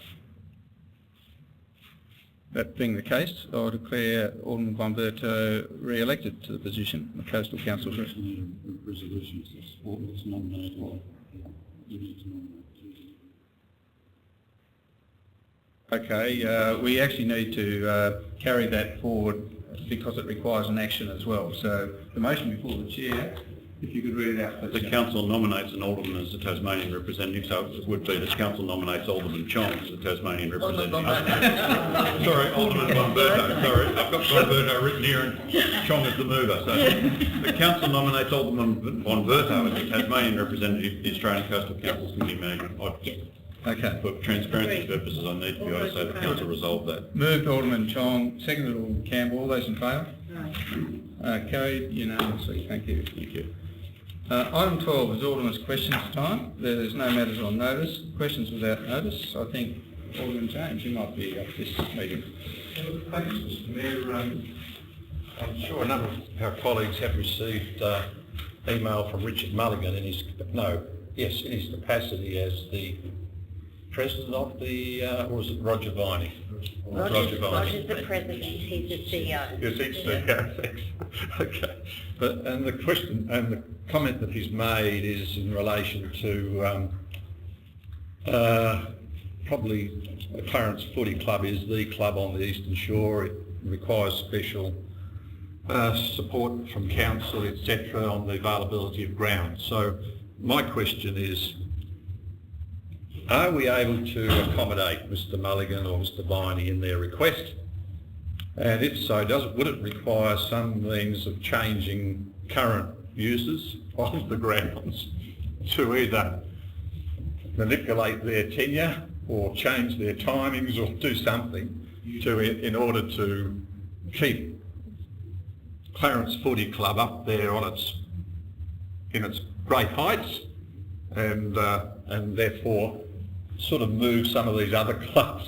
B: That being the case, I will declare Alderman Momberto re-elected to the position of Coastal Council.
F: Resolutions. Let's nominate all.
B: Okay, we actually need to carry that forward because it requires an action as well. So the motion before the chair, if you could read it out, please.
F: The council nominates an alderman as the Tasmanian representative, so it would be the council nominates Alderman Chong as the Tasmanian representative. Sorry, Alderman Momberto. Sorry, I've got Momberto written here and Chong as the mover. So the council nominates Alderman Momberto as the Tasmanian representative of the Australian Coastal Council's Committee Management.
B: Okay.
F: For transparency purposes, I need to be able to say the council resolved that.
B: Moved Alderman Chong, seconded Alderman Campbell. All those in favour? Carried unanimously. Thank you.
F: Thank you.
B: Item 12 is Alderman's questions time. There's no matters on notice. Questions without notice. I think Alderman James, you might be up this meeting.
D: Thanks, Mr Mayor. I'm sure a number of our colleagues have received email from Richard Mulligan in his capacity as the president of the, or is it Roger Viney?
K: Roger's the president, he's the CEO.
D: Yes, he's CEO, thanks. Okay. And the question and the comment that he's made is in relation to probably the Clarence Footy Club is the club on the Eastern Shore. It requires special support from council, etc., on the availability of ground. So my question is, are we able to accommodate Mr Mulligan or Mr Viney in their request? And if so, would it require some means of changing current users of the grounds to either manipulate their tenure or change their timings or do something in order to keep Clarence Footy Club up there in its great heights, and therefore sort of move some of these other clubs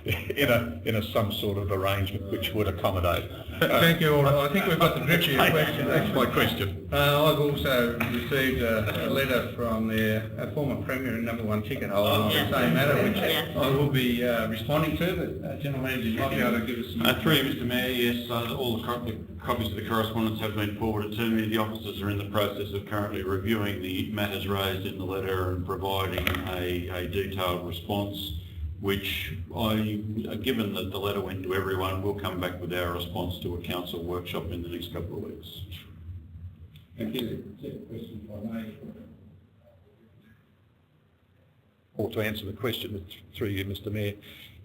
D: in a some sort of arrangement which would accommodate.
B: Thank you, Alderman. I think we've got the drift of your question.
D: That's my question.
B: I've also received a letter from a former Premier and #1 ticket holder on the same matter, which I will be responding to, but gentlemen, you might be able to give us some...
F: Through you, Mr Mayor, yes, all the copies of the correspondence have been forwarded to me. The officers are in the process of currently reviewing the matters raised in the letter and providing a detailed response, which given that the letter went to everyone, we'll come back with our response to a council workshop in the next couple of weeks.
B: Thank you. Question, if I may.
D: Or to answer the question through you, Mr Mayor,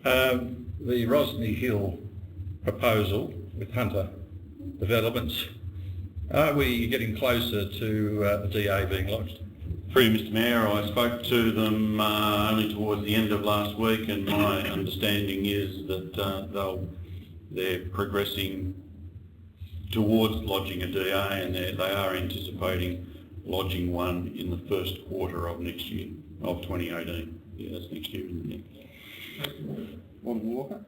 D: the Rosny Hill proposal with Hunter Developments, are we getting closer to the DA being lodged?
F: Through you, Mr Mayor, I spoke to them only towards the end of last week, and my understanding is that they're progressing towards lodging a DA, and they are anticipating lodging one in the first quarter of next year, of 2018. Yeah, that's next year, isn't it?
B: Alderman Walker.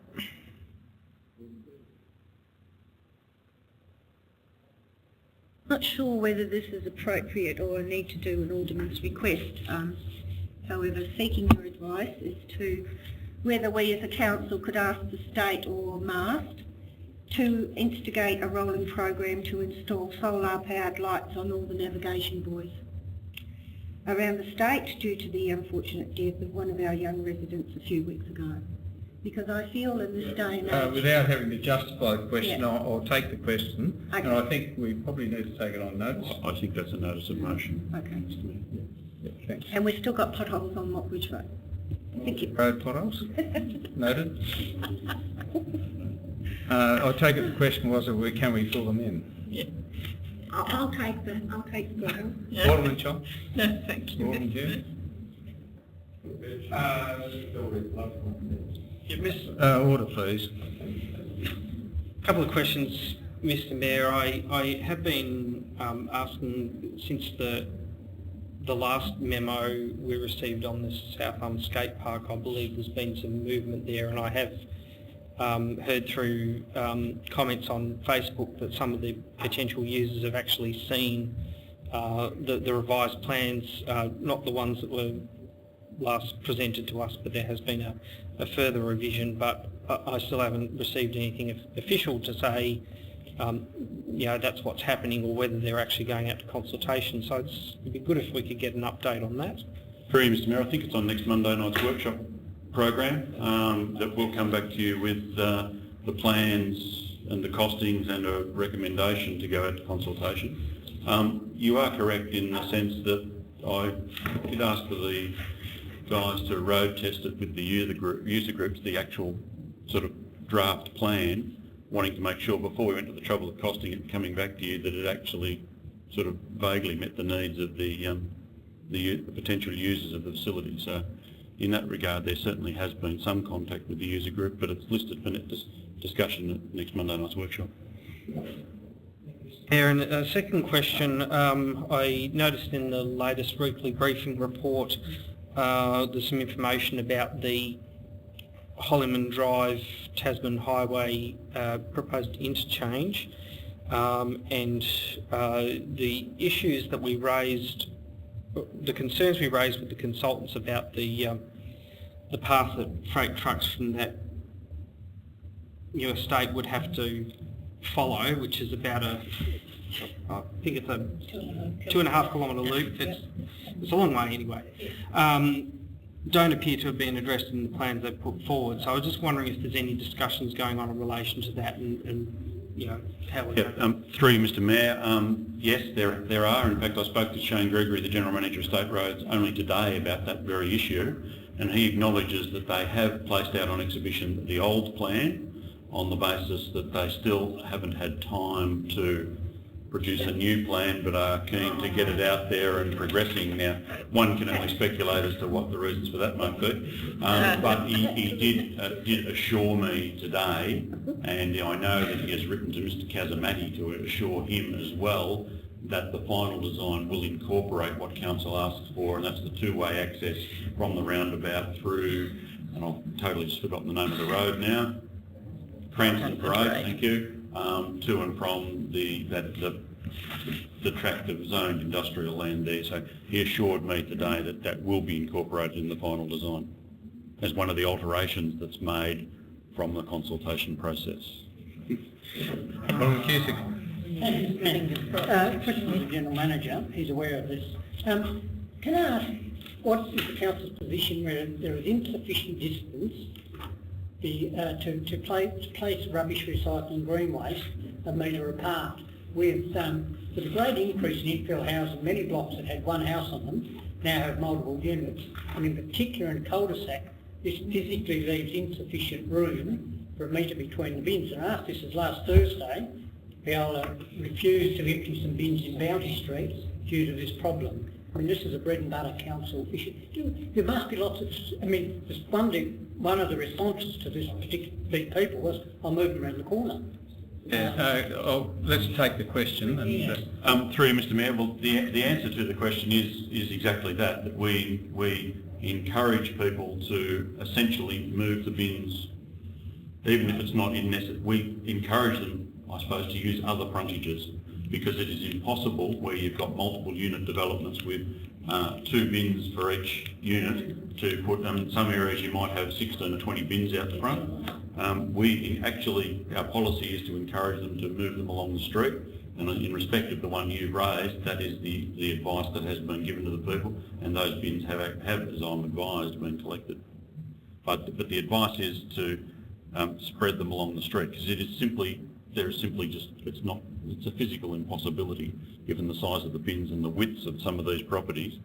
J: Not sure whether this is appropriate or I need to do an alderman's request. However, seeking your advice as to whether we as a council could ask the state or MAST to instigate a rolling program to install solar-powered lights on all the navigation buoys around the state due to the unfortunate death of one of our young residents a few weeks ago. Because I feel in this day and age...
B: Without having to justify the question, I'll take the question, and I think we probably need to take it on notice.
F: I think that's a notice of motion.
J: Okay.
B: Yeah, thanks.
J: And we've still got potholes on Mockridge Road. Thank you.
B: Road potholes? Noted. I take it the question was, can we fill them in?
J: Yeah. I'll take the potholes.
B: Alderman Chong?
K: No, thank you.
B: Alderman June? Order, please.
H: Couple of questions, Mr. Mayor. I have been asking since the last memo we received on the South Skate Park. I believe there's been some movement there, and I have heard through comments on Facebook that some of the potential users have actually seen the revised plans, not the ones that were last presented to us, but there has been a further revision, but I still haven't received anything official to say that's what's happening, or whether they're actually going out to consultation. So it'd be good if we could get an update on that.
F: Through you, Mr. Mayor, I think it's on next Monday night's workshop program that we'll come back to you with the plans and the costings and a recommendation to go out to consultation. You are correct in the sense that I did ask for the guys to road test it with the user groups, the actual sort of draft plan, wanting to make sure before we went to the trouble of costing it and coming back to you that it actually sort of vaguely met the needs of the potential users of the facility. So in that regard, there certainly has been some contact with the user group, but it's listed for discussion at next Monday night's workshop.
H: Aaron, a second question. I noticed in the latest weekly briefing report there's some information about the Hollyman Drive, Tasman Highway proposed interchange, and the issues that we raised, the concerns we raised with the consultants about the path that freight trucks from that new estate would have to follow, which is about I think it's a 2.5 kilometre loop. It's a long way anyway. Don't appear to have been addressed in the plans they've put forward. So I was just wondering if there's any discussions going on in relation to that, and how we're going.
F: Through you, Mr. Mayor, yes, there are. In fact, I spoke to Shane Gregory, the General Manager of State Roads, only today about that very issue, and he acknowledges that they have placed out on exhibition the old plan on the basis that they still haven't had time to produce a new plan, but are keen to get it out there and progressing. Now, one can only speculate as to what the reasons for that might be, but he did assure me today, and I know that he has written to Mr. Casamatti to assure him as well that the final design will incorporate what Council asks for, and that's the two-way access from the roundabout through, and I've totally just forgotten the name of the road now, Cranston Road, thank you, to and from the tract of zoned industrial land there. So he assured me today that that will be incorporated in the final design as one of the alterations that's made from the consultation process.
E: Question to the General Manager, he's aware of this. Can I ask, what is the Council's position where there is insufficient distance to place rubbish recycling green waste a metre apart, with the great increase in infill housing? Many blocks that had one house on them now have multiple units, and in particular in a cul-de-sac, this physically leaves insufficient room for a metre between the bins. And I asked this as last Thursday. Viola refused to empty some bins in Bounty Street due to this problem. I mean, this is a bread and butter council issue. There must be lots of, just one of the responses to these people was, I'll move them around the corner.
B: Let's take the question. And,
F: through you, Mr. Mayor, well, the answer to the question is exactly that we encourage people to essentially move the bins, even if it's not in necessary. We encourage them, I suppose, to use other frontages, because it is impossible where you've got multiple unit developments with 2 bins for each unit to put them. In some areas you might have 16 or 20 bins out the front. Our policy is to encourage them to move them along the street, and in respect of the one you've raised, that is the advice that has been given to the people, and those bins have as I'm advised, been collected. But the advice is to spread them along the street, because it's a physical impossibility, given the size of the bins and the widths of some of these properties,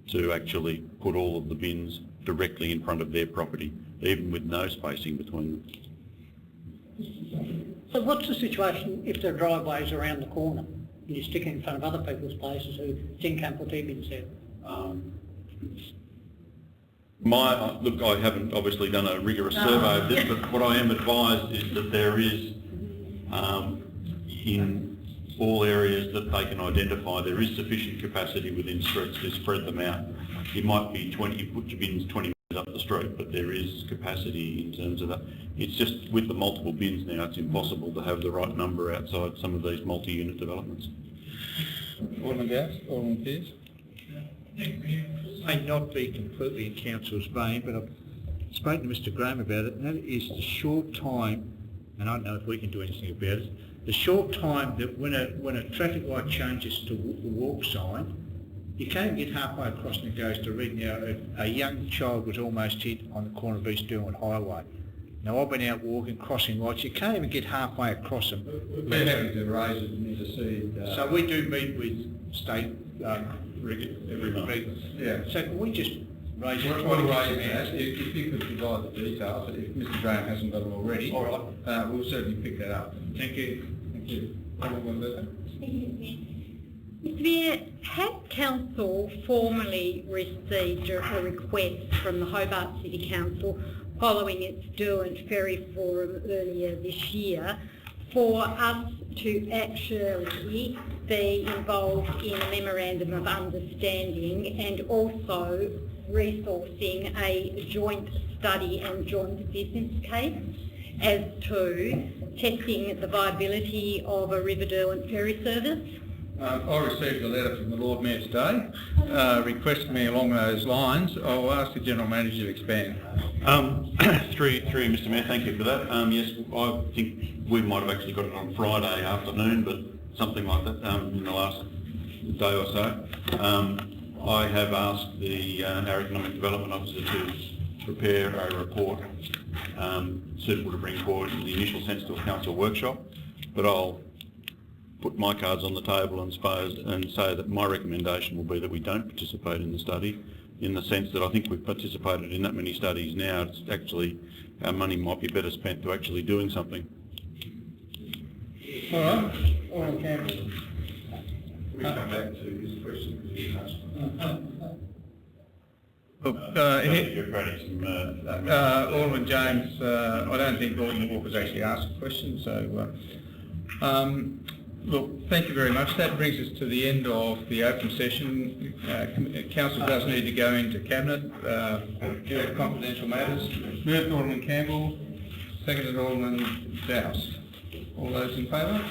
F: to actually put all of the bins directly in front of their property, even with no spacing between them.
E: So what's the situation if there are driveways around the corner and you stick it in front of other people's places who can't put their bins there?
F: Look, I haven't obviously done a rigorous survey of this, but what I am advised is that there is in all areas that they can identify. There is sufficient capacity within streets to spread them out. It might be 20, you put your bins 20 metres up the street, but there is capacity in terms of that. It's just with the multiple bins now, it's impossible to have the right number outside some of these multi-unit developments.
B: Alderman Dowse, Alderman Pearce.
L: May not be completely in council's vein, but I've spoken to Mr Graham about it, and that is the short time, and I don't know if we can do anything about it, the short time that when a traffic light changes to the walk sign, you can't get halfway across and it goes to red. Now, a young child was almost hit on the corner of East Derwent Highway. Now, I've been out walking, crossing lights, you can't even get halfway across them.
B: We're having to raise it and intercede.
L: So we do meet with state every month.
B: Yeah.
L: So can we just raise it?
B: We'll raise that. If you could provide the details, but if Mr Graham hasn't got it already,
L: All right.
B: we'll certainly pick that up.
L: Thank you.
B: Thank you. Alderman Burton.
I: Mr Mayor, had Council formally received a request from the Hobart City Council following its Derwent Ferry Forum earlier this year for us to actually be involved in a memorandum of understanding and also resourcing a joint study and joint business case as to testing the viability of a River Derwent ferry service?
B: I received a letter from the Lord Mayor today requesting me along those lines. I'll ask the General Manager to expand.
F: Through you, Mr Mayor, thank you for that. Yes, I think we might have actually got it on Friday afternoon, but something like that in the last day or so. I have asked our Economic Development Officer to prepare a report suitable to bring forward in the initial sense to a council workshop, but I'll put my cards on the table and say that my recommendation will be that we don't participate in the study, in the sense that I think we've participated in that many studies now. It's actually, our money might be better spent to actually doing something.
B: All right. Alderman Campbell.
F: We come back to this question.
B: Look, Alderman James, I don't think Alderman Walker's actually asked a question, so look, thank you very much. That brings us to the end of the open session. Council does need to go into Cabinet for confidential matters. Moved Alderman Campbell, seconded Alderman Dowse. All those in favour?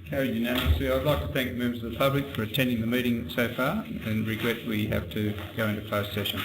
B: Carried unanimously. I'd like to thank members of the public for attending the meeting so far and regret we have to go into closed session.